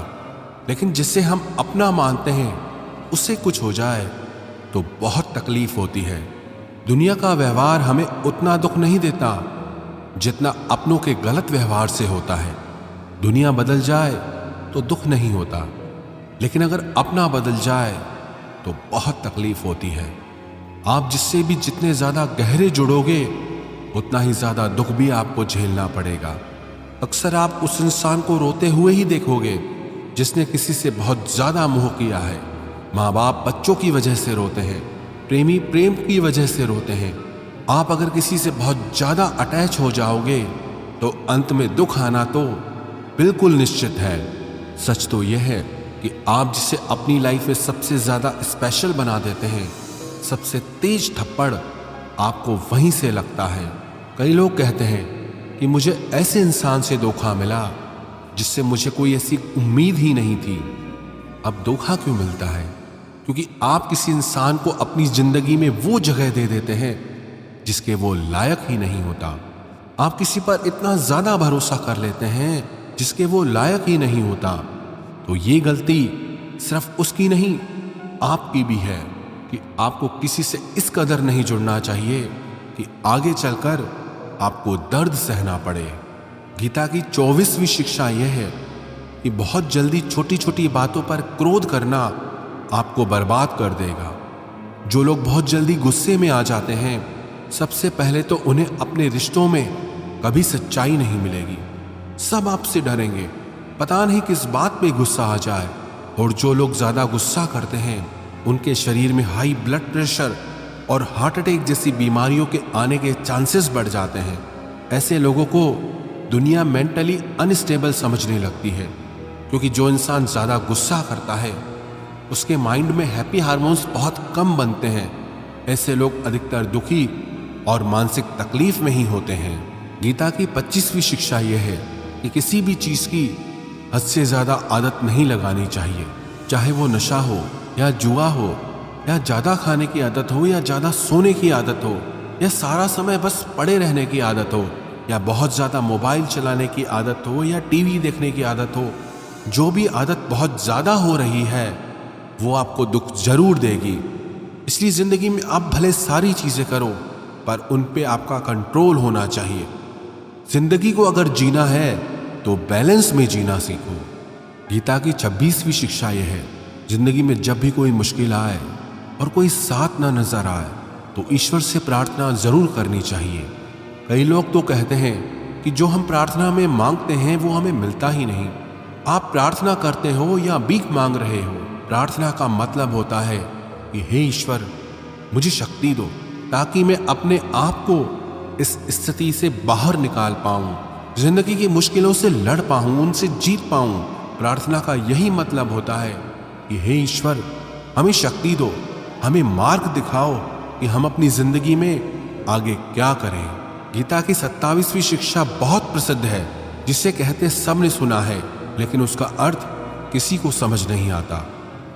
लेकिन जिसे हम अपना मानते हैं उससे कुछ हो जाए तो बहुत तकलीफ होती है। दुनिया का व्यवहार हमें उतना दुख नहीं देता जितना अपनों के गलत व्यवहार से होता है। दुनिया बदल जाए तो दुख नहीं होता, लेकिन अगर अपना बदल जाए तो बहुत तकलीफ होती है। आप जिससे भी जितने ज्यादा गहरे जुड़ोगे उतना ही ज्यादा दुख भी आपको झेलना पड़ेगा। अक्सर आप उस इंसान को रोते हुए ही देखोगे जिसने किसी से बहुत ज्यादा मोह किया है। माँ बाप बच्चों की वजह से रोते हैं, प्रेमी प्रेम की वजह से रोते हैं। आप अगर किसी से बहुत ज्यादा अटैच हो जाओगे तो अंत में दुख आना तो बिल्कुल निश्चित है। सच तो यह है कि आप जिसे अपनी लाइफ में सबसे ज्यादा स्पेशल बना देते हैं, सबसे तेज थप्पड़ आपको वहीं से लगता है। कई लोग कहते हैं कि मुझे ऐसे इंसान से धोखा मिला जिससे मुझे कोई ऐसी उम्मीद ही नहीं थी। अब धोखा क्यों मिलता है? क्योंकि आप किसी इंसान को अपनी जिंदगी में वो जगह दे देते हैं जिसके वो लायक ही नहीं होता। आप किसी पर इतना ज्यादा भरोसा कर लेते हैं जिसके वो लायक ही नहीं होता। तो ये गलती सिर्फ उसकी नहीं, आपकी भी है कि आपको किसी से इस कदर नहीं जुड़ना चाहिए कि आगे चलकर आपको दर्द सहना पड़े। गीता की 24वीं शिक्षा यह है कि बहुत जल्दी छोटी छोटी बातों पर क्रोध करना आपको बर्बाद कर देगा। जो लोग बहुत जल्दी गुस्से में आ जाते हैं, सबसे पहले तो उन्हें अपने रिश्तों में कभी सच्चाई नहीं मिलेगी। सब आपसे डरेंगे, पता नहीं किस बात पे गुस्सा आ जाए। और जो लोग ज्यादा गुस्सा करते हैं उनके शरीर में हाई ब्लड प्रेशर और हार्ट अटैक जैसी बीमारियों के आने के चांसेस बढ़ जाते हैं। ऐसे लोगों को दुनिया मेंटली अनस्टेबल समझने लगती है, क्योंकि जो इंसान ज्यादा गुस्सा करता है उसके माइंड में हैप्पी हार्मोन्स बहुत कम बनते हैं। ऐसे लोग अधिकतर दुखी और मानसिक तकलीफ में ही होते हैं। गीता की 25वीं शिक्षा यह है कि किसी भी चीज की हद से ज्यादा आदत नहीं लगानी चाहिए, चाहे वो नशा हो या जुआ हो या ज्यादा खाने की आदत हो या ज्यादा सोने की आदत हो या सारा समय बस पड़े रहने की आदत हो या बहुत ज्यादा मोबाइल चलाने की आदत हो या टीवी देखने की आदत हो। जो भी आदत बहुत ज्यादा हो रही है वो आपको दुख जरूर देगी। इसलिए जिंदगी में आप भले सारी चीजें करो पर उन पे आपका कंट्रोल होना चाहिए। जिंदगी को अगर जीना है तो बैलेंस में जीना सीखो। गीता की 26वीं शिक्षा यह है, जिंदगी में जब भी कोई मुश्किल आए और कोई साथ ना नजर आए तो ईश्वर से प्रार्थना जरूर करनी चाहिए। कई लोग तो कहते हैं कि जो हम प्रार्थना में मांगते हैं वो हमें मिलता ही नहीं। आप प्रार्थना करते हो या भीख मांग रहे हो, प्रार्थना का मतलब होता है कि हे ईश्वर मुझे शक्ति दो ताकि मैं अपने आप को इस स्थिति से बाहर निकाल पाऊं, जिंदगी की मुश्किलों से लड़ पाऊं, उनसे जीत पाऊं। प्रार्थना का यही मतलब होता है कि हे ईश्वर हमें शक्ति दो, हमें मार्ग दिखाओ कि हम अपनी जिंदगी में आगे क्या करें। गीता की 27वीं शिक्षा बहुत प्रसिद्ध है, जिसे कहते सब ने सुना है लेकिन उसका अर्थ किसी को समझ नहीं आता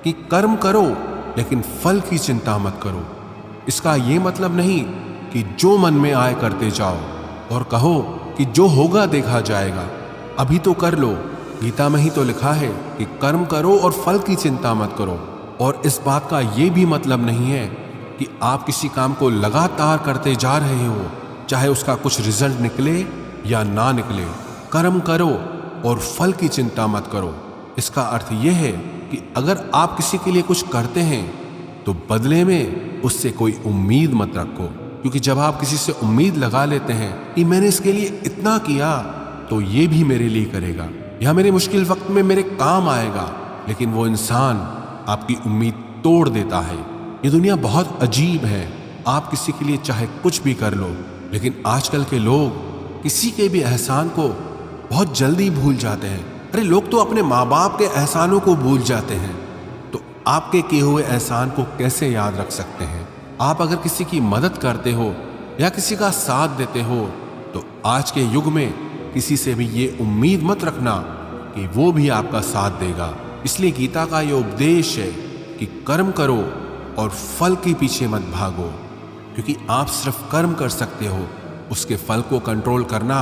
कि कर्म करो लेकिन फल की चिंता मत करो। इसका ये मतलब नहीं कि जो मन में आए करते जाओ और कहो कि जो होगा देखा जाएगा, अभी तो कर लो। गीता में ही तो लिखा है कि कर्म करो और फल की चिंता मत करो। और इस बात का ये भी मतलब नहीं है कि आप किसी काम को लगातार करते जा रहे हो, चाहे उसका कुछ रिजल्ट निकले या ना निकले। कर्म करो और फल की चिंता मत करो। इसका अर्थ यह है कि अगर आप किसी के लिए कुछ करते हैं तो बदले में उससे कोई उम्मीद मत रखो, क्योंकि जब आप किसी से उम्मीद लगा लेते हैं कि मैंने इसके लिए इतना किया तो ये भी मेरे लिए करेगा या मेरे मुश्किल वक्त में मेरे काम आएगा, लेकिन वो इंसान आपकी उम्मीद तोड़ देता है। ये दुनिया बहुत अजीब है। आप किसी के लिए चाहे कुछ भी कर लो, लेकिन आजकल के लोग किसी के भी एहसान को बहुत जल्दी भूल जाते हैं। अरे लोग तो अपने माँ बाप के एहसानों को भूल जाते हैं, तो आपके किए हुए एहसान को कैसे याद रख सकते हैं। आप अगर किसी की मदद करते हो या किसी का साथ देते हो तो आज के युग में किसी से भी ये उम्मीद मत रखना कि वो भी आपका साथ देगा। इसलिए गीता का ये उपदेश है कि कर्म करो और फल के पीछे मत भागो, क्योंकि आप सिर्फ कर्म कर सकते हो, उसके फल को कंट्रोल करना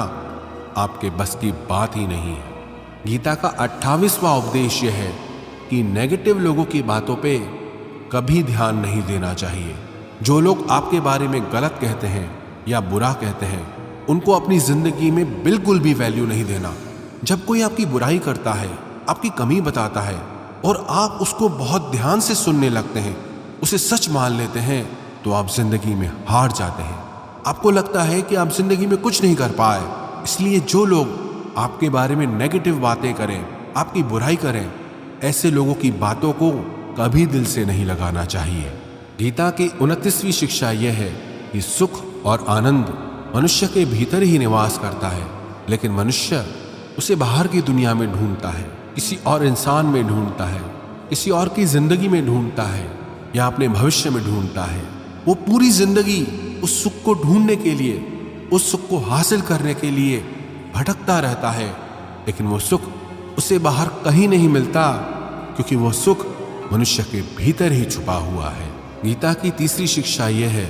आपके बस की बात ही नहीं है। गीता का 28वां उपदेश यह है कि नेगेटिव लोगों की बातों पे कभी ध्यान नहीं देना चाहिए। जो लोग आपके बारे में गलत कहते हैं या बुरा कहते हैं, उनको अपनी जिंदगी में बिल्कुल भी वैल्यू नहीं देना। जब कोई आपकी बुराई करता है, आपकी कमी बताता है और आप उसको बहुत ध्यान से सुनने लगते हैं, उसे सच मान लेते हैं, तो आप जिंदगी में हार जाते हैं। आपको लगता है कि आप जिंदगी में कुछ नहीं कर पाए। इसलिए जो लोग आपके बारे में नेगेटिव बातें करें, आपकी बुराई करें, ऐसे लोगों की बातों को कभी दिल से नहीं लगाना चाहिए। गीता की 29वीं शिक्षा यह है कि सुख और आनंद मनुष्य के भीतर ही निवास करता है, लेकिन मनुष्य उसे बाहर की दुनिया में ढूंढता है, किसी और इंसान में ढूंढता है, किसी और की जिंदगी में ढूंढता है या अपने भविष्य में ढूंढता है। वो पूरी जिंदगी उस सुख को ढूंढने के लिए, उस सुख को हासिल करने के लिए भटकता रहता है, लेकिन वो सुख उसे बाहर कहीं नहीं मिलता, क्योंकि वो सुख मनुष्य के भीतर ही छुपा हुआ है। गीता की 3री शिक्षा यह है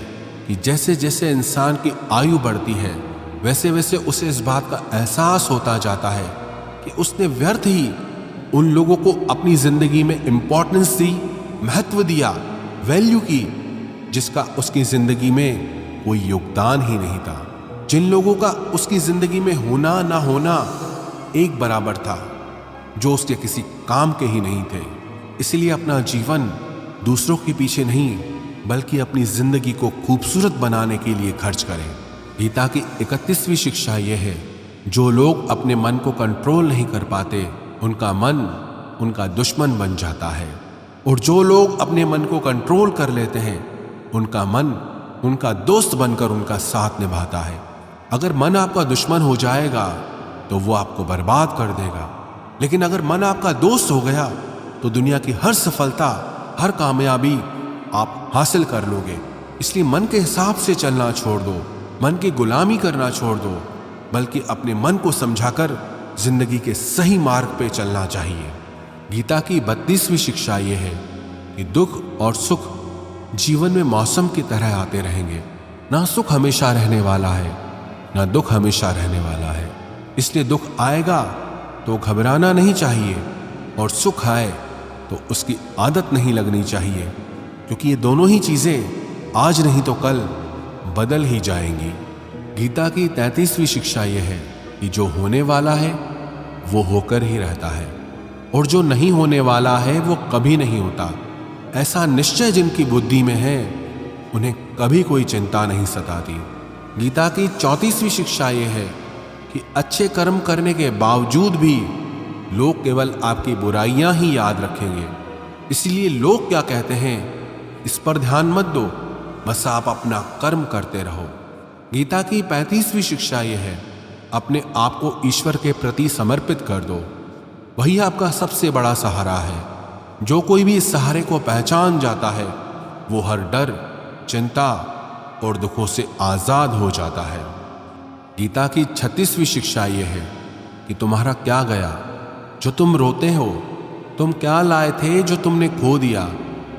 कि जैसे जैसे इंसान की आयु बढ़ती है, वैसे वैसे उसे इस बात का एहसास होता जाता है कि उसने व्यर्थ ही उन लोगों को अपनी जिंदगी में इंपॉर्टेंस दी, महत्व दिया, वैल्यू की, जिसका उसकी जिंदगी में कोई योगदान ही नहीं था। जिन लोगों का उसकी जिंदगी में होना ना होना एक बराबर था, जो उसके किसी काम के ही नहीं थे। इसलिए अपना जीवन दूसरों के पीछे नहीं, बल्कि अपनी जिंदगी को खूबसूरत बनाने के लिए खर्च करें। गीता की 31वीं शिक्षा यह है, जो लोग अपने मन को कंट्रोल नहीं कर पाते, उनका मन उनका दुश्मन बन जाता है, और जो लोग अपने मन को कंट्रोल कर लेते हैं, उनका मन उनका दोस्त बनकर उनका साथ निभाता है। अगर मन आपका दुश्मन हो जाएगा तो वो आपको बर्बाद कर देगा, लेकिन अगर मन आपका दोस्त हो गया तो दुनिया की हर सफलता, हर कामयाबी आप हासिल कर लोगे। इसलिए मन के हिसाब से चलना छोड़ दो, मन की गुलामी करना छोड़ दो, बल्कि अपने मन को समझाकर जिंदगी के सही मार्ग पे चलना चाहिए। गीता की 32वीं शिक्षा यह है कि दुख और सुख जीवन में मौसम की तरह आते रहेंगे। ना सुख हमेशा रहने वाला है, ना दुख हमेशा रहने वाला है। इसलिए दुख आएगा तो घबराना नहीं चाहिए, और सुख आए तो उसकी आदत नहीं लगनी चाहिए, क्योंकि ये दोनों ही चीजें आज नहीं तो कल बदल ही जाएंगी। गीता की 33वीं शिक्षा यह है कि जो होने वाला है वो होकर ही रहता है, और जो नहीं होने वाला है वो कभी नहीं होता। ऐसा निश्चय जिनकी बुद्धि में है उन्हें कभी कोई चिंता नहीं सताती। गीता की 34वीं शिक्षा यह है कि अच्छे कर्म करने के बावजूद भी लोग केवल आपकी बुराइयां ही याद रखेंगे। इसलिए लोग क्या कहते हैं इस पर ध्यान मत दो, बस आप अपना कर्म करते रहो। गीता की 35वीं शिक्षा यह है अपने आप को ईश्वर के प्रति समर्पित कर दो, वही आपका सबसे बड़ा सहारा है। जो कोई भी इस सहारे को पहचान जाता है वो हर डर, चिंता और दुखों से आजाद हो जाता है। गीता की 36वीं शिक्षा यह है कि तुम्हारा क्या गया जो तुम रोते हो, तुम क्या लाए थे जो तुमने खो दिया,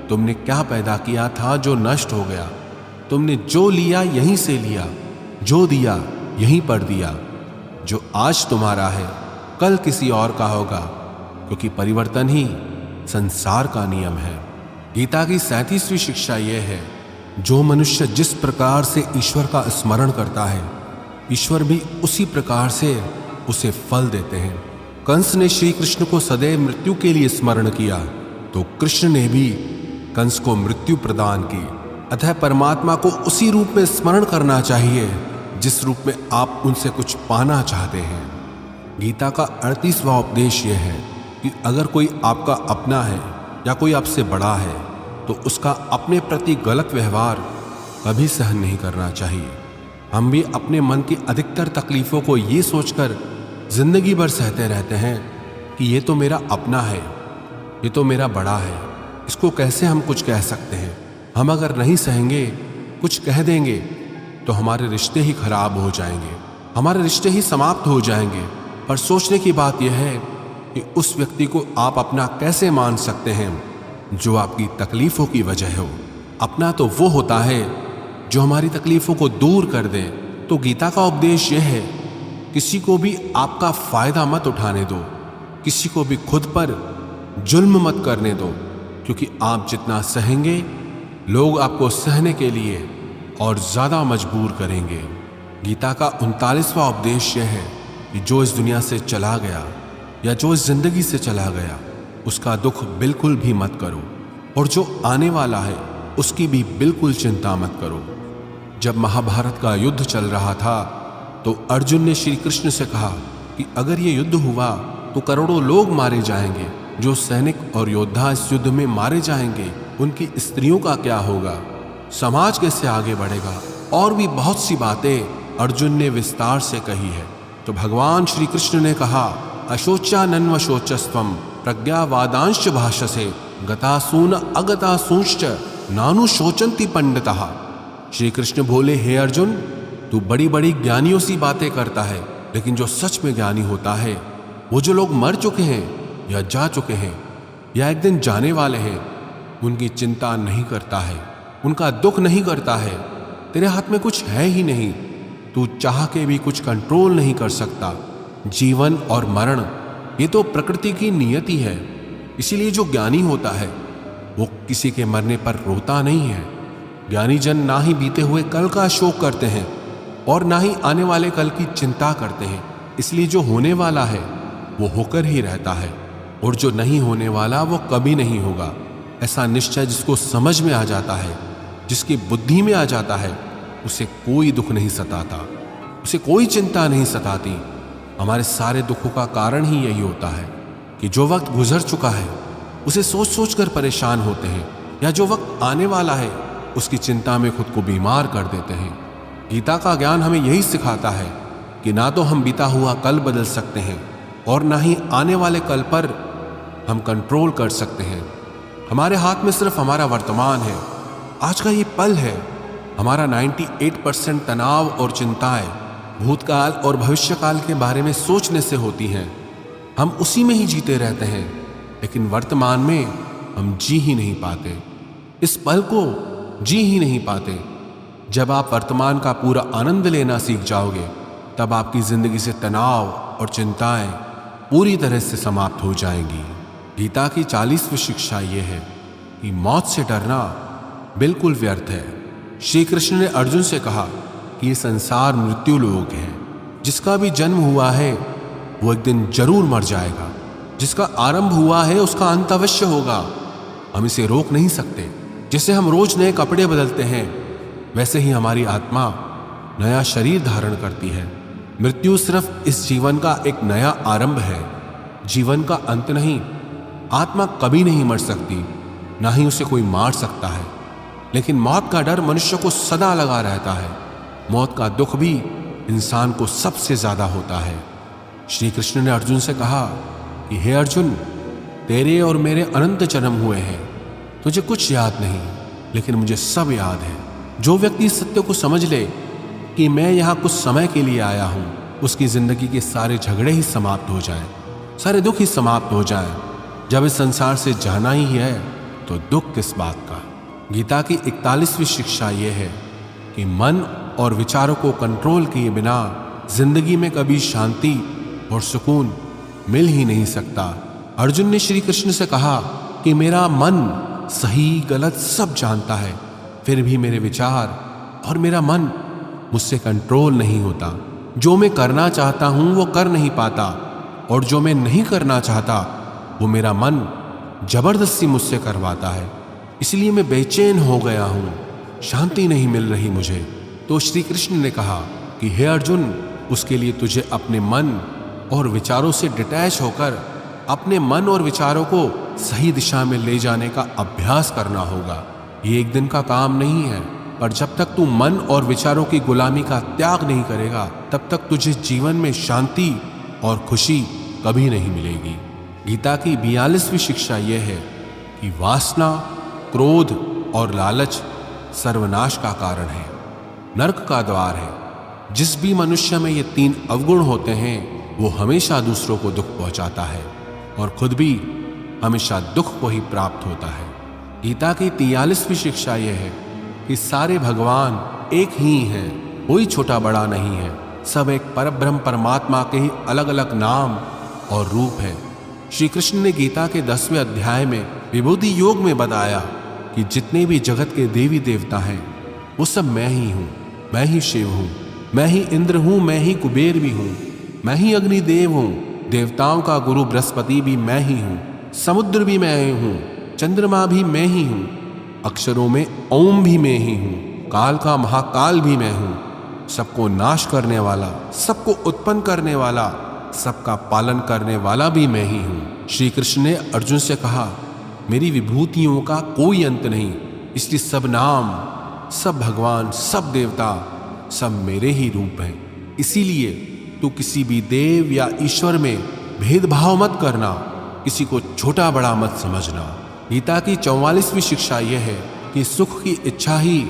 तुमने क्या पैदा किया था जो नष्ट हो गया, तुमने जो लिया यहीं से लिया, जो दिया यहीं पर दिया। जो आज तुम्हारा है कल किसी और का होगा, क्योंकि परिवर्तन ही संसार का नियम है। गीता की 37वीं शिक्षा यह है जो मनुष्य जिस प्रकार से ईश्वर का स्मरण करता है, ईश्वर भी उसी प्रकार से उसे फल देते हैं। कंस ने श्री कृष्ण को सदैव मृत्यु के लिए स्मरण किया, तो कृष्ण ने भी कंस को मृत्यु प्रदान की। अतः परमात्मा को उसी रूप में स्मरण करना चाहिए जिस रूप में आप उनसे कुछ पाना चाहते हैं। गीता का 38वां उपदेश यह है कि अगर कोई आपका अपना है या कोई आपसे बड़ा है तो उसका अपने प्रति गलत व्यवहार कभी सहन नहीं करना चाहिए। हम भी अपने मन की अधिकतर तकलीफों को ये सोचकर जिंदगी भर सहते रहते हैं कि ये तो मेरा अपना है, ये तो मेरा बड़ा है, इसको कैसे हम कुछ कह सकते हैं। हम अगर नहीं सहेंगे, कुछ कह देंगे तो हमारे रिश्ते ही खराब हो जाएंगे, हमारे रिश्ते ही समाप्त हो जाएंगे। पर सोचने की बात यह है कि उस व्यक्ति को आप अपना कैसे मान सकते हैं जो आपकी तकलीफों की वजह हो। अपना तो वो होता है जो हमारी तकलीफों को दूर कर दे। तो गीता का उपदेश यह है किसी को भी आपका फायदा मत उठाने दो, किसी को भी खुद पर जुल्म मत करने दो, क्योंकि आप जितना सहेंगे लोग आपको सहने के लिए और ज्यादा मजबूर करेंगे। गीता का 39वां उपदेश यह है कि जो इस दुनिया से चला गया या जो इस जिंदगी से चला गया उसका दुख बिल्कुल भी मत करो, और जो आने वाला है उसकी भी बिल्कुल चिंता मत करो। जब महाभारत का युद्ध चल रहा था तो अर्जुन ने श्री कृष्ण से कहा कि अगर ये युद्ध हुआ तो करोड़ों लोग मारे जाएंगे। जो सैनिक और योद्धा इस युद्ध में मारे जाएंगे उनकी स्त्रियों का क्या होगा, समाज कैसे आगे बढ़ेगा। और भी बहुत सी बातें अर्जुन ने विस्तार से कही है। तो भगवान श्री कृष्ण ने कहा अशोच्यानन्व शोचस्त्वम प्रज्ञावादांश भाषसे गतासून अगतासूंश्च नानु शोचंती पंडितः। श्री कृष्ण बोले, हे अर्जुन, तू बड़ी बड़ी ज्ञानियों सी बातें करता है, लेकिन जो सच में ज्ञानी होता है वो जो लोग मर चुके हैं या जा चुके हैं या एक दिन जाने वाले हैं उनकी चिंता नहीं करता है, उनका दुख नहीं करता है। तेरे हाथ में कुछ है ही नहीं, तू चाह के भी कुछ कंट्रोल नहीं कर सकता। जीवन और मरण ये तो प्रकृति की नियति है। इसीलिए जो ज्ञानी होता है वो किसी के मरने पर रोता नहीं है। ज्ञानी जन ना ही बीते हुए कल का शोक करते हैं और ना ही आने वाले कल की चिंता करते हैं। इसलिए जो होने वाला है वो होकर ही रहता है, और जो नहीं होने वाला वो कभी नहीं होगा। ऐसा निश्चय जिसको समझ में आ जाता है, जिसकी बुद्धि में आ जाता है, उसे कोई दुख नहीं सताता, उसे कोई चिंता नहीं सताती। हमारे सारे दुखों का कारण ही यही होता है कि जो वक्त गुजर चुका है उसे सोच सोच कर परेशान होते हैं, या जो वक्त आने वाला है उसकी चिंता में खुद को बीमार कर देते हैं। गीता का ज्ञान हमें यही सिखाता है कि ना तो हम बीता हुआ कल बदल सकते हैं और ना ही आने वाले कल पर हम कंट्रोल कर सकते हैं। हमारे हाथ में सिर्फ हमारा वर्तमान है, आज का ये पल है। हमारा 98% तनाव और चिंताएं भूतकाल और भविष्यकाल के बारे में सोचने से होती हैं। हम उसी में ही जीते रहते हैं, लेकिन वर्तमान में हम जी ही नहीं पाते, इस पल को जी ही नहीं पाते। जब आप वर्तमान का पूरा आनंद लेना सीख जाओगे, तब आपकी जिंदगी से तनाव और चिंताएं पूरी तरह से समाप्त हो जाएंगी। गीता की 40वीं शिक्षा यह है कि मौत से डरना बिल्कुल व्यर्थ है। श्री कृष्ण ने अर्जुन से कहा कि ये संसार मृत्यु लोक है। जिसका भी जन्म हुआ है वो एक दिन जरूर मर जाएगा। जिसका आरंभ हुआ है उसका अंत अवश्य होगा। हम इसे रोक नहीं सकते। जैसे हम रोज नए कपड़े बदलते हैं, वैसे ही हमारी आत्मा नया शरीर धारण करती है। मृत्यु सिर्फ इस जीवन का एक नया आरंभ है, जीवन का अंत नहीं। आत्मा कभी नहीं मर सकती, ना ही उसे कोई मार सकता है। लेकिन मौत का डर मनुष्य को सदा लगा रहता है। मौत का दुख भी इंसान को सबसे ज्यादा होता है। श्री कृष्ण ने अर्जुन से कहा कि हे अर्जुन, तेरे और मेरे अनंत जन्म हुए हैं, तुझे कुछ याद नहीं, लेकिन मुझे सब याद है। जो व्यक्ति इस सत्य को समझ ले कि मैं यहाँ कुछ समय के लिए आया हूँ, उसकी जिंदगी के सारे झगड़े ही समाप्त हो जाएं, सारे दुख ही समाप्त हो जाएं। जब इस संसार से जाना ही है तो दुख किस बात का। गीता की 41वीं शिक्षा यह है कि मन और विचारों को कंट्रोल किए बिना जिंदगी में कभी शांति और सुकून मिल ही नहीं सकता। अर्जुन ने श्री कृष्ण से कहा कि मेरा मन सही गलत सब जानता है, फिर भी मेरे विचार और मेरा मन मुझसे कंट्रोल नहीं होता। जो मैं करना चाहता हूं वो कर नहीं पाता, और जो मैं नहीं करना चाहता वो मेरा मन जबरदस्ती मुझसे करवाता है। इसलिए मैं बेचैन हो गया हूं, शांति नहीं मिल रही मुझे। तो श्री कृष्ण ने कहा कि हे अर्जुन, उसके लिए तुझे अपने मन और विचारों से डिटैच होकर अपने मन और विचारों को सही दिशा में ले जाने का अभ्यास करना होगा। ये एक दिन का काम नहीं है, पर जब तक तू मन और विचारों की गुलामी का त्याग नहीं करेगा, तब तक तुझे जीवन में शांति और खुशी कभी नहीं मिलेगी। गीता की 42वीं शिक्षा यह है कि वासना, क्रोध और लालच सर्वनाश का कारण है, नरक का द्वार है। जिस भी मनुष्य में ये 3 अवगुण होते हैं वो हमेशा दूसरों को दुख पहुंचाता है और खुद भी हमेशा दुख को ही प्राप्त होता है। गीता की 43वीं शिक्षा यह है कि सारे भगवान एक ही हैं, कोई छोटा बड़ा नहीं है। सब एक परब्रह्म परमात्मा के ही अलग अलग नाम और रूप है। श्री कृष्ण ने गीता के 10वें अध्याय में विभूति योग में बताया कि जितने भी जगत के देवी देवता हैं वो सब मैं ही हूँ। मैं ही शिव हूँ, मैं ही इंद्र हूँ, मैं ही कुबेर भी हूँ, मैं ही अग्निदेव हूँ, देवताओं का गुरु बृहस्पति भी मैं ही हूँ, समुद्र भी मैं ही हूँ, चंद्रमा भी मैं ही हूँ, अक्षरों में ओम भी मैं ही हूँ, काल का महाकाल भी मैं हूँ, सबको नाश करने वाला, सबको उत्पन्न करने वाला, सबका पालन करने वाला भी मैं ही हूँ। श्री कृष्ण ने अर्जुन से कहा, मेरी विभूतियों का कोई अंत नहीं, इसलिए सब नाम, सब भगवान, सब देवता, सब मेरे ही रूप हैं। इसीलिए तू किसी भी देव या ईश्वर में भेदभाव मत करना, किसी को छोटा बड़ा मत समझना। गीता की 44वीं शिक्षा यह है कि सुख की इच्छा ही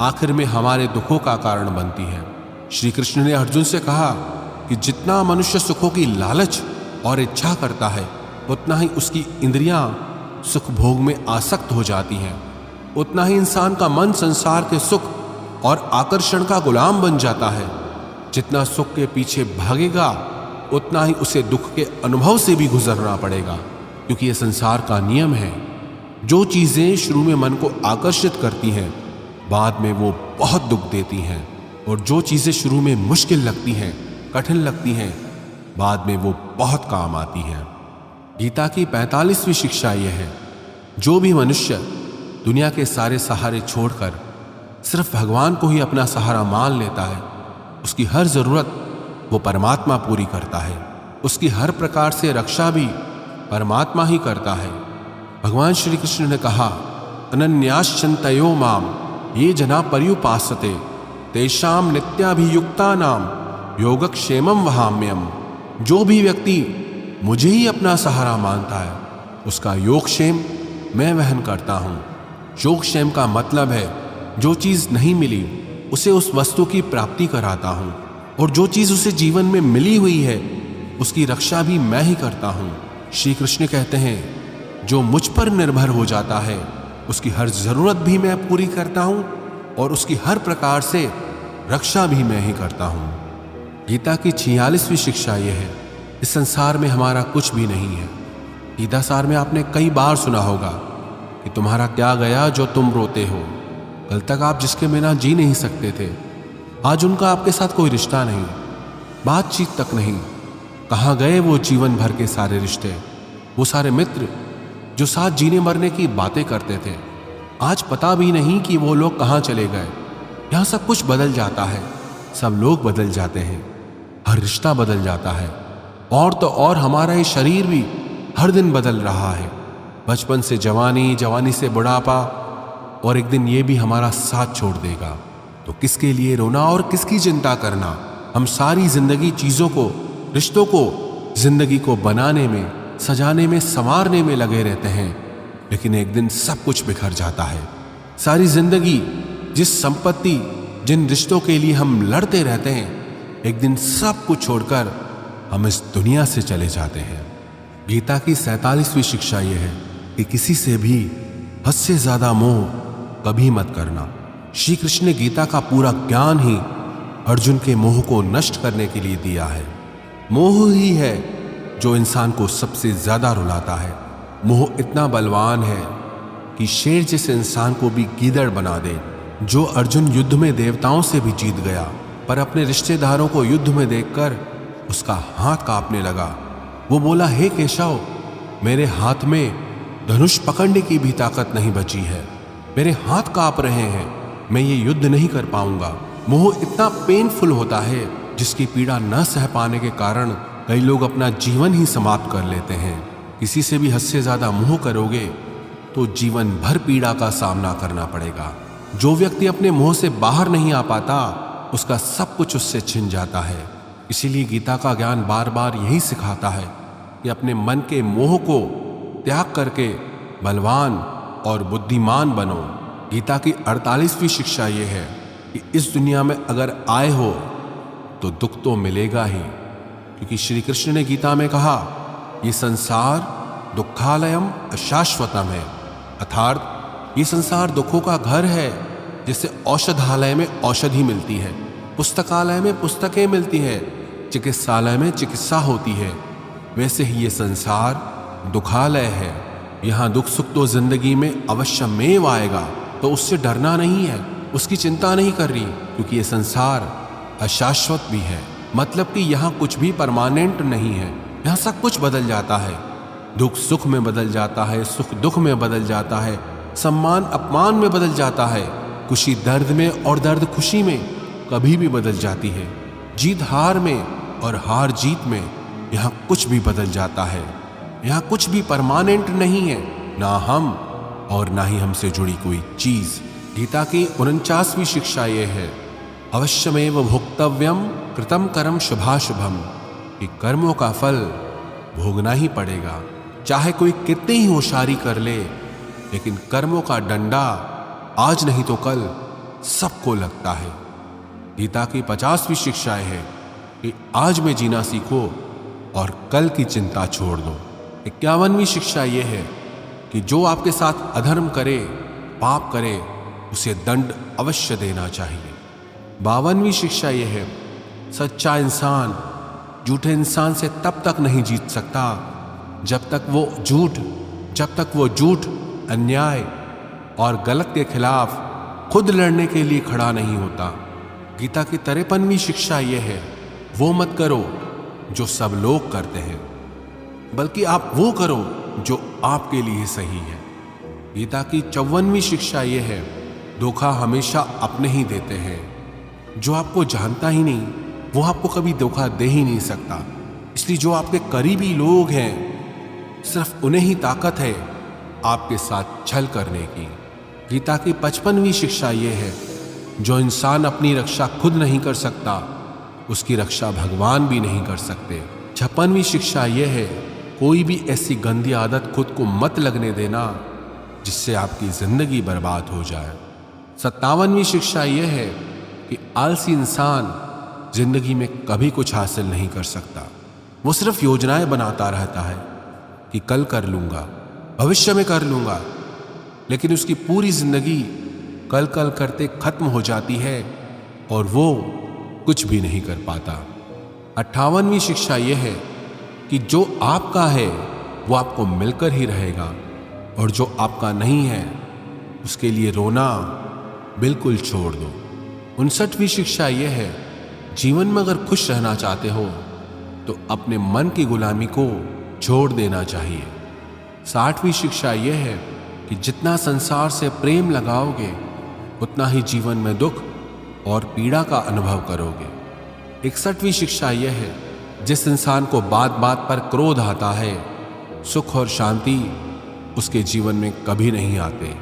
आखिर में हमारे दुखों का कारण बनती है। श्री कृष्ण ने अर्जुन से कहा कि जितना मनुष्य सुखों की लालच और इच्छा करता है, उतना ही उसकी इंद्रियां सुख भोग में आसक्त हो जाती हैं, उतना ही इंसान का मन संसार के सुख और आकर्षण का गुलाम बन जाता है। जितना सुख के पीछे भागेगा, उतना ही उसे दुख के अनुभव से भी गुजरना पड़ेगा, क्योंकि यह संसार का नियम है। जो चीजें शुरू में मन को आकर्षित करती हैं, बाद में वो बहुत दुख देती हैं, और जो चीजें शुरू में मुश्किल लगती हैं, कठिन लगती हैं, बाद में वो बहुत काम आती हैं। गीता की 45वीं शिक्षा यह है, जो भी मनुष्य दुनिया के सारे सहारे छोड़कर सिर्फ भगवान को ही अपना सहारा मान लेता है, उसकी हर जरूरत वो परमात्मा पूरी करता है। उसकी हर प्रकार से रक्षा भी परमात्मा ही करता है। भगवान श्री कृष्ण ने कहा, अनन्याश्चिन्तयो माम ये जना पर्युपासते तेषाम नित्याभियुक्ता नाम योगक्षेमम वहाम्यम। जो भी व्यक्ति मुझे ही अपना सहारा मानता है उसका योगक्षेम मैं वहन करता हूं। योगक्षेम का मतलब है जो चीज नहीं मिली उसे उस वस्तु की प्राप्ति कराता हूं, और जो चीज उसे जीवन में मिली हुई है उसकी रक्षा भी मैं ही करता हूं। श्री कृष्ण कहते हैं जो मुझ पर निर्भर हो जाता है उसकी हर जरूरत भी मैं पूरी करता हूं और उसकी हर प्रकार से रक्षा भी मैं ही करता हूं। गीता की 46वीं शिक्षा यह है, इस संसार में हमारा कुछ भी नहीं है। गीता सार में आपने कई बार सुना होगा कि तुम्हारा क्या गया जो तुम रोते हो। कल तक आप जिसके बिना जी नहीं सकते थे, आज उनका आपके साथ कोई रिश्ता नहीं, बातचीत तक नहीं। कहाँ गए वो जीवन भर के सारे रिश्ते, वो सारे मित्र जो साथ जीने मरने की बातें करते थे। आज पता भी नहीं कि वो लोग कहाँ चले गए। यहाँ सब कुछ बदल जाता है, सब लोग बदल जाते हैं, हर रिश्ता बदल जाता है, और तो और हमारा ये शरीर भी हर दिन बदल रहा है। बचपन से जवानी, जवानी से बुढ़ापा, और एक दिन ये भी हमारा साथ छोड़ देगा। तो किसके लिए रोना और किसकी चिंता करना। हम सारी जिंदगी चीजों को, रिश्तों को, जिंदगी को बनाने में, सजाने में, संवारने में लगे रहते हैं, लेकिन एक दिन सब कुछ बिखर जाता है। सारी जिंदगी जिस संपत्ति, जिन रिश्तों के लिए हम लड़ते रहते हैं, एक दिन सब कुछ छोड़कर हम इस दुनिया से चले जाते हैं। गीता की 47वीं शिक्षा यह है कि किसी से भी हद से ज्यादा मोह कभी मत करना। श्री कृष्ण ने गीता का पूरा ज्ञान ही अर्जुन के मोह को नष्ट करने के लिए दिया है। मोह ही है जो इंसान को सबसे ज्यादा रुलाता है। मोह इतना बलवान है कि शेर जैसे इंसान को भी गीदड़ बना दे। जो अर्जुन युद्ध में देवताओं से भी जीत गया, पर अपने रिश्तेदारों को युद्ध में देखकर उसका हाथ कांपने लगा। वो बोला, हे केशव, मेरे हाथ में धनुष पकड़ने की भी ताकत नहीं बची है, मेरे हाथ कांप रहे हैं, मैं ये युद्ध नहीं कर पाऊंगा। मोह इतना पेनफुल होता है जिसकी पीड़ा न सह पाने के कारण कई लोग अपना जीवन ही समाप्त कर लेते हैं। किसी से भी हद से ज्यादा मोह करोगे तो जीवन भर पीड़ा का सामना करना पड़ेगा। जो व्यक्ति अपने मोह से बाहर नहीं आ पाता, उसका सब कुछ उससे छिन जाता है। इसीलिए गीता का ज्ञान बार बार यही सिखाता है कि अपने मन के मोह को त्याग करके बलवान और बुद्धिमान बनो। गीता की 48वीं शिक्षा यह है कि इस दुनिया में अगर आए हो तो दुख तो मिलेगा ही, क्योंकि श्री कृष्ण ने गीता में कहा, ये संसार दुखालयम अशाश्वतम है, अर्थात ये संसार दुखों का घर है। जैसे औषधालय में औषधि मिलती है, पुस्तकालय में पुस्तकें मिलती है, चिकित्सालय में चिकित्सा होती है, वैसे ही ये संसार दुखालय है। यहाँ दुख सुख तो जिंदगी में अवश्यमेव आएगा, तो उससे डरना नहीं है, उसकी चिंता नहीं कर रही, क्योंकि ये संसार अशाश्वत भी है। मतलब कि यहाँ कुछ भी परमानेंट नहीं है, यहाँ सब कुछ बदल जाता है। दुख सुख में बदल जाता है, सुख दुख में बदल जाता है, सम्मान अपमान में बदल जाता है, खुशी दर्द में और दर्द खुशी में कभी भी बदल जाती है। जीत हार में और हार जीत में यहाँ कुछ भी बदल जाता है। यहाँ कुछ भी परमानेंट नहीं है, ना हम और ना ही हमसे जुड़ी कोई चीज। गीता की 49वीं शिक्षा यह है, अवश्यमेव भोक्तव्यम कृतम कर्म शुभाशुभम, कि कर्मों का फल भोगना ही पड़ेगा। चाहे कोई कितनी ही होशियारी कर ले, लेकिन कर्मों का डंडा आज नहीं तो कल सबको लगता है। गीता की 50वीं शिक्षा है कि आज में जीना सीखो और कल की चिंता छोड़ दो। 51वीं शिक्षा यह है कि जो आपके साथ अधर्म करे, पाप करे, उसे दंड अवश्य देना चाहिए। 52वीं शिक्षा यह है, सच्चा इंसान झूठे इंसान से तब तक नहीं जीत सकता जब तक वो झूठ, अन्याय और गलत के खिलाफ खुद लड़ने के लिए खड़ा नहीं होता। गीता की 53वीं शिक्षा यह है, वो मत करो जो सब लोग करते हैं, बल्कि आप वो करो जो आपके लिए सही है। गीता की 54वीं शिक्षा यह है, धोखा हमेशा अपने ही देते हैं। जो आपको जानता ही नहीं, वो आपको कभी धोखा दे ही नहीं सकता। इसलिए जो आपके करीबी लोग हैं, सिर्फ उन्हें ही ताकत है आपके साथ छल करने की। गीता की 55वीं शिक्षा यह है, जो इंसान अपनी रक्षा खुद नहीं कर सकता, उसकी रक्षा भगवान भी नहीं कर सकते। 56वीं शिक्षा यह है, कोई भी ऐसी गंदी आदत खुद को मत लगने देना जिससे आपकी जिंदगी बर्बाद हो जाए। 57वीं शिक्षा यह है कि आलसी इंसान जिंदगी में कभी कुछ हासिल नहीं कर सकता। वो सिर्फ योजनाएं बनाता रहता है कि कल कर लूंगा, भविष्य में कर लूंगा, लेकिन उसकी पूरी जिंदगी कल कल करते खत्म हो जाती है और वो कुछ भी नहीं कर पाता। 58वीं शिक्षा यह है कि जो आपका है वो आपको मिलकर ही रहेगा और जो आपका नहीं है उसके लिए रोना बिल्कुल छोड़ दो। 59वीं शिक्षा यह है, जीवन में अगर खुश रहना चाहते हो तो अपने मन की गुलामी को छोड़ देना चाहिए। 60वीं शिक्षा यह है कि जितना संसार से प्रेम लगाओगे उतना ही जीवन में दुख और पीड़ा का अनुभव करोगे। 61वीं शिक्षा यह है, जिस इंसान को बात बात पर क्रोध आता है, सुख और शांति उसके जीवन में कभी नहीं आते।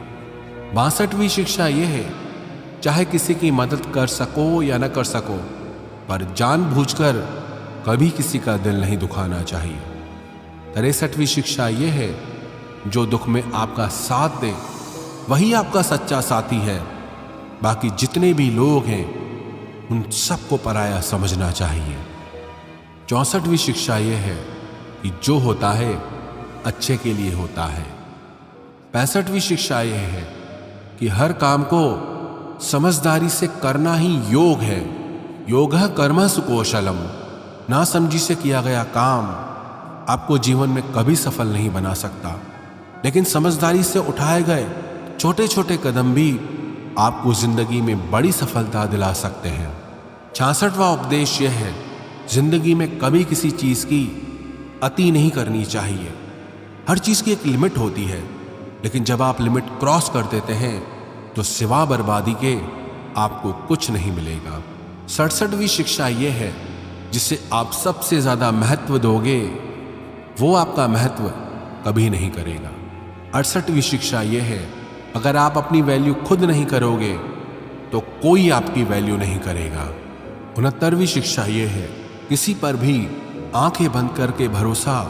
62वीं शिक्षा यह है, चाहे किसी की मदद कर सको या न कर सको, पर जानबूझकर कभी किसी का दिल नहीं दुखाना चाहिए। 63वीं शिक्षा यह है, जो दुख में आपका साथ दे वही आपका सच्चा साथी है। बाकी जितने भी लोग हैं उन सबको पराया समझना चाहिए। 64वीं शिक्षा यह है कि जो होता है अच्छे के लिए होता है। 65वीं शिक्षा यह है कि हर काम को समझदारी से करना ही योग है। योगः कर्मः सुकौशलम। ना समझी से किया गया काम आपको जीवन में कभी सफल नहीं बना सकता, लेकिन समझदारी से उठाए गए छोटे छोटे कदम भी आपको जिंदगी में बड़ी सफलता दिला सकते हैं। 66वां उपदेश यह है, जिंदगी में कभी किसी चीज की अति नहीं करनी चाहिए। हर चीज की एक लिमिट होती है, लेकिन जब आप लिमिट क्रॉस कर देते हैं तो सिवा बर्बादी के आपको कुछ नहीं मिलेगा। 67वीं शिक्षा यह है, जिसे आप सबसे ज्यादा महत्व दोगे वो आपका महत्व कभी नहीं करेगा। 68वीं शिक्षा यह है, अगर आप अपनी वैल्यू खुद नहीं करोगे तो कोई आपकी वैल्यू नहीं करेगा। 69वीं शिक्षा यह है, किसी पर भी आंखें बंद करके भरोसा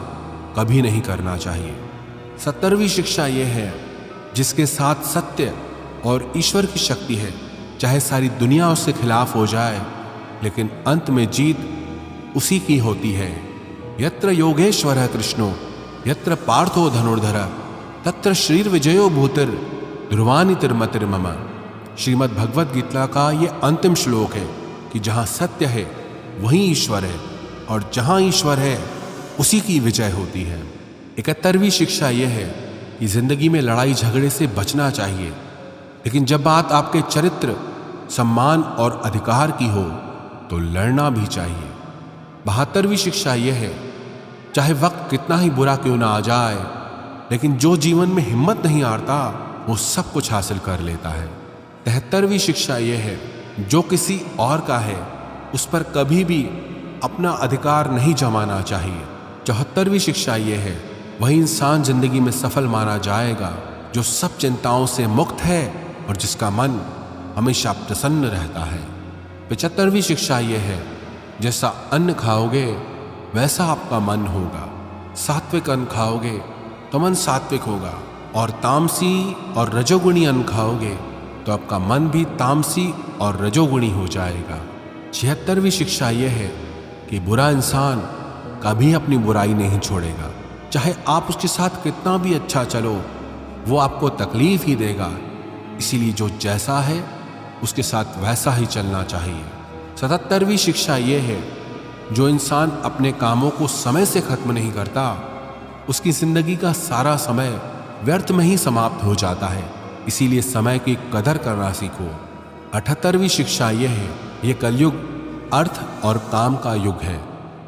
कभी नहीं करना चाहिए। 70वीं शिक्षा यह है, जिसके साथ सत्य और ईश्वर की शक्ति है, चाहे सारी दुनिया उसके खिलाफ हो जाए, लेकिन अंत में जीत उसी की होती है। यत्र योगेश्वरः कृष्णो यत्र पार्थो धनुर्धर तत्र श्रीर विजयो भूतिर ध्रुवानि तिर्मतिर्मम। श्रीमद् भगवद गीता का ये अंतिम श्लोक है कि जहाँ सत्य है वहीं ईश्वर है और जहाँ ईश्वर है उसी की विजय होती है। 71वीं शिक्षा यह है कि जिंदगी में लड़ाई झगड़े से बचना चाहिए, लेकिन जब बात आपके चरित्र, सम्मान और अधिकार की हो तो लड़ना भी चाहिए। 72वीं शिक्षा यह है, चाहे वक्त कितना ही बुरा क्यों ना आ जाए, लेकिन जो जीवन में हिम्मत नहीं हारता वो सब कुछ हासिल कर लेता है। 73वीं शिक्षा यह है, जो किसी और का है उस पर कभी भी अपना अधिकार नहीं जमाना चाहिए। 74वीं शिक्षा यह है, वही इंसान जिंदगी में सफल माना जाएगा जो सब चिंताओं से मुक्त है और जिसका मन हमेशा प्रसन्न रहता है। 75वीं शिक्षा यह है, जैसा अन्न खाओगे वैसा आपका मन होगा। सात्विक अन्न खाओगे तो मन सात्विक होगा, और तामसी और रजोगुणी अन्न खाओगे तो आपका मन भी तामसी और रजोगुणी हो जाएगा। 76वीं शिक्षा यह है कि बुरा इंसान कभी अपनी बुराई नहीं छोड़ेगा, चाहे आप उसके साथ कितना भी अच्छा चलो वो आपको तकलीफ ही देगा। इसीलिए जो जैसा है उसके साथ वैसा ही चलना चाहिए। 77वीं शिक्षा यह है, जो इंसान अपने कामों को समय से खत्म नहीं करता उसकी जिंदगी का सारा समय व्यर्थ में ही समाप्त हो जाता है। इसीलिए समय की कदर करना सीखो। 78वीं शिक्षा यह है, ये कलयुग अर्थ और काम का युग है।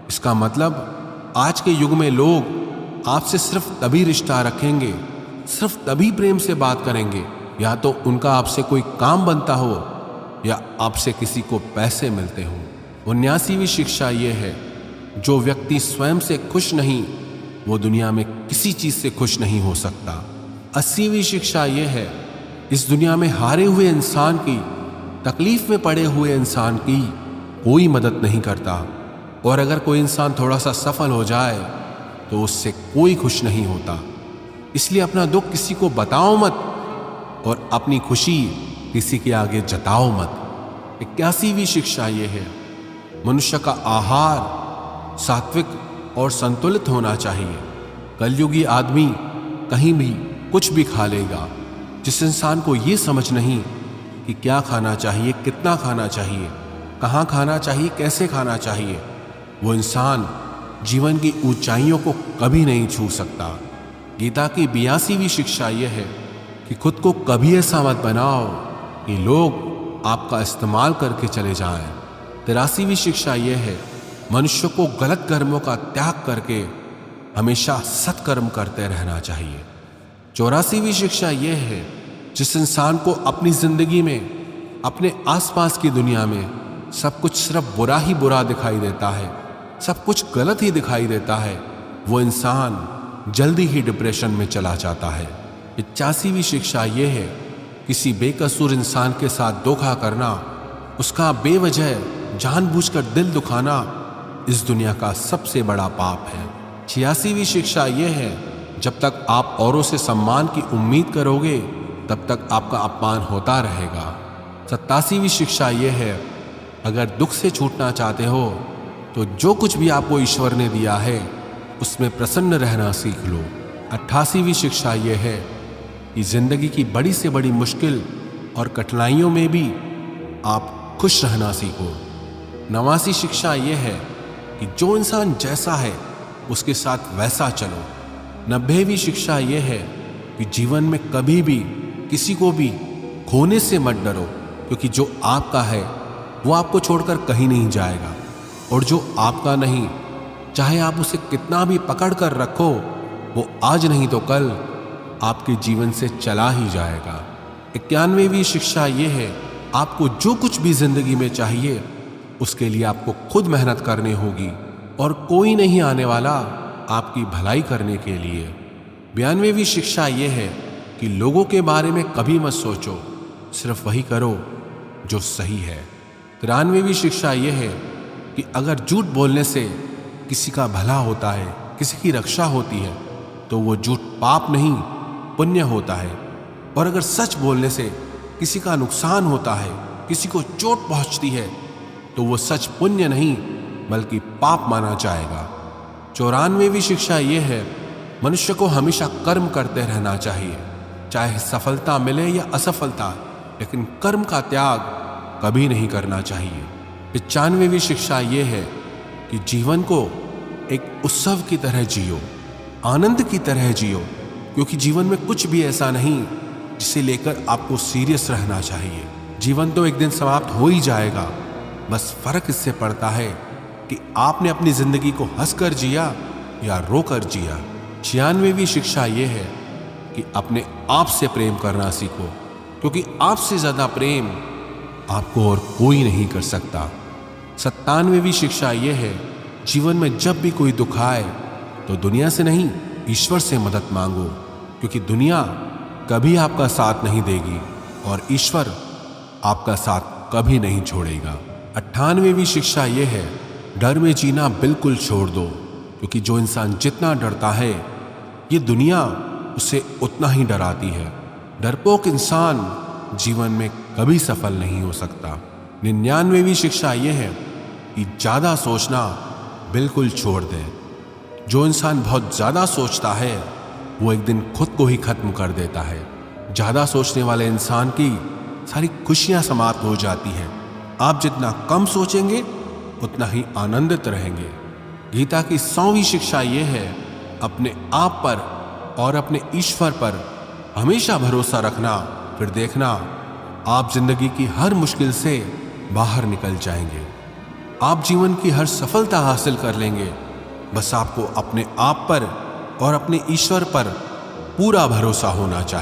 इसका मतलब आज के युग में लोग आपसे सिर्फ तभी रिश्ता रखेंगे, सिर्फ तभी प्रेम से बात करेंगे, या तो उनका आपसे कोई काम बनता हो या आपसे किसी को पैसे मिलते हो। 79वीं शिक्षा यह है, जो व्यक्ति स्वयं से खुश नहीं वो दुनिया में किसी चीज से खुश नहीं हो सकता। 80वीं शिक्षा यह है, इस दुनिया में हारे हुए इंसान की, तकलीफ में पड़े हुए इंसान की कोई मदद नहीं करता, और अगर कोई इंसान थोड़ा सा सफल हो जाए तो उससे कोई खुश नहीं होता। इसलिए अपना दुख किसी को बताओ मत और अपनी खुशी किसी के आगे जताओ मत। 81वीं शिक्षा यह है, मनुष्य का आहार सात्विक और संतुलित होना चाहिए। कलयुगी आदमी कहीं भी कुछ भी खा लेगा। जिस इंसान को ये समझ नहीं कि क्या खाना चाहिए, कितना खाना चाहिए, कहाँ खाना चाहिए, कैसे खाना चाहिए, वो इंसान जीवन की ऊंचाइयों को कभी नहीं छू सकता। गीता की 82वीं शिक्षा यह है कि खुद को कभी ऐसा मत बनाओ कि लोग आपका इस्तेमाल करके चले जाएं। 83वीं शिक्षा यह है, मनुष्य को गलत कर्मों का त्याग करके हमेशा सत्कर्म करते रहना चाहिए। 84वीं शिक्षा यह है, जिस इंसान को अपनी जिंदगी में, अपने आसपास की दुनिया में सब कुछ सिर्फ बुरा ही बुरा दिखाई देता है, सब कुछ गलत ही दिखाई देता है, वो इंसान जल्दी ही डिप्रेशन में चला जाता है। 85वीं शिक्षा यह है, किसी बेकसूर इंसान के साथ धोखा करना, उसका बेवजह जानबूझकर दिल दुखाना इस दुनिया का सबसे बड़ा पाप है। 86वीं शिक्षा यह है, जब तक आप औरों से सम्मान की उम्मीद करोगे तब तक आपका अपमान होता रहेगा। 87वीं शिक्षा यह है, अगर दुख से छूटना चाहते हो तो जो कुछ भी आपको ईश्वर ने दिया है उसमें प्रसन्न रहना सीख लो। 88वीं शिक्षा यह है कि जिंदगी की बड़ी से बड़ी मुश्किल और कठिनाइयों में भी आप खुश रहना सीखो। 89वीं शिक्षा यह है कि जो इंसान जैसा है उसके साथ वैसा चलो। 90वीं शिक्षा यह है कि जीवन में कभी भी किसी को भी खोने से मत डरो, क्योंकि जो आपका है वो आपको छोड़कर कहीं नहीं जाएगा, और जो आपका नहीं, चाहे आप उसे कितना भी पकड़ कर रखो, वो आज नहीं तो कल आपके जीवन से चला ही जाएगा। 91वीं शिक्षा यह है, आपको जो कुछ भी जिंदगी में चाहिए उसके लिए आपको खुद मेहनत करनी होगी और कोई नहीं आने वाला आपकी भलाई करने के लिए। 92वीं शिक्षा यह है कि लोगों के बारे में कभी मत सोचो, सिर्फ वही करो जो सही है। 93वीं शिक्षा यह है कि अगर झूठ बोलने से किसी का भला होता है, किसी की रक्षा होती है, तो वो झूठ पाप नहीं पुण्य होता है, और अगर सच बोलने से किसी का नुकसान होता है, किसी को चोट पहुंचती है, तो वो सच पुण्य नहीं बल्कि पाप माना जाएगा। 94वीं शिक्षा यह है, मनुष्य को हमेशा कर्म करते रहना चाहिए, चाहे सफलता मिले या असफलता, लेकिन कर्म का त्याग कभी नहीं करना चाहिए। 95वीं शिक्षा यह है कि जीवन को एक उत्सव की तरह जियो, आनंद की तरह जियो, क्योंकि जीवन में कुछ भी ऐसा नहीं जिसे लेकर आपको सीरियस रहना चाहिए। जीवन तो एक दिन समाप्त हो ही जाएगा, बस फर्क इससे पड़ता है कि आपने अपनी जिंदगी को हंसकर जिया या रोकर जिया। 96वीं शिक्षा यह है कि अपने आप से प्रेम करना सीखो, क्योंकि आपसे ज्यादा प्रेम आपको और कोई नहीं कर सकता। 97वीं शिक्षा यह है, जीवन में जब भी कोई दुख आए तो दुनिया से नहीं, ईश्वर से मदद मांगो, क्योंकि दुनिया कभी आपका साथ नहीं देगी और ईश्वर आपका साथ कभी नहीं छोड़ेगा। 98वीं शिक्षा यह है, डर में जीना बिल्कुल छोड़ दो, क्योंकि जो इंसान जितना डरता है ये दुनिया उसे उतना ही डराती है। डरपोक इंसान जीवन में कभी सफल नहीं हो सकता। 99वीं शिक्षा यह है कि ज्यादा सोचना बिल्कुल छोड़ दे। जो इंसान बहुत ज्यादा सोचता है वो एक दिन खुद को ही खत्म कर देता है। ज्यादा सोचने वाले इंसान की सारी खुशियां समाप्त हो जाती हैं। आप जितना कम सोचेंगे उतना ही आनंदित रहेंगे। गीता की 100वीं शिक्षा यह है, अपने आप पर और अपने ईश्वर पर हमेशा भरोसा रखना, फिर देखना आप जिंदगी की हर मुश्किल से बाहर निकल जाएंगे। आप जीवन की हर सफलता हासिल कर लेंगे। बस आपको अपने आप पर और अपने ईश्वर पर पूरा भरोसा होना चाहिए।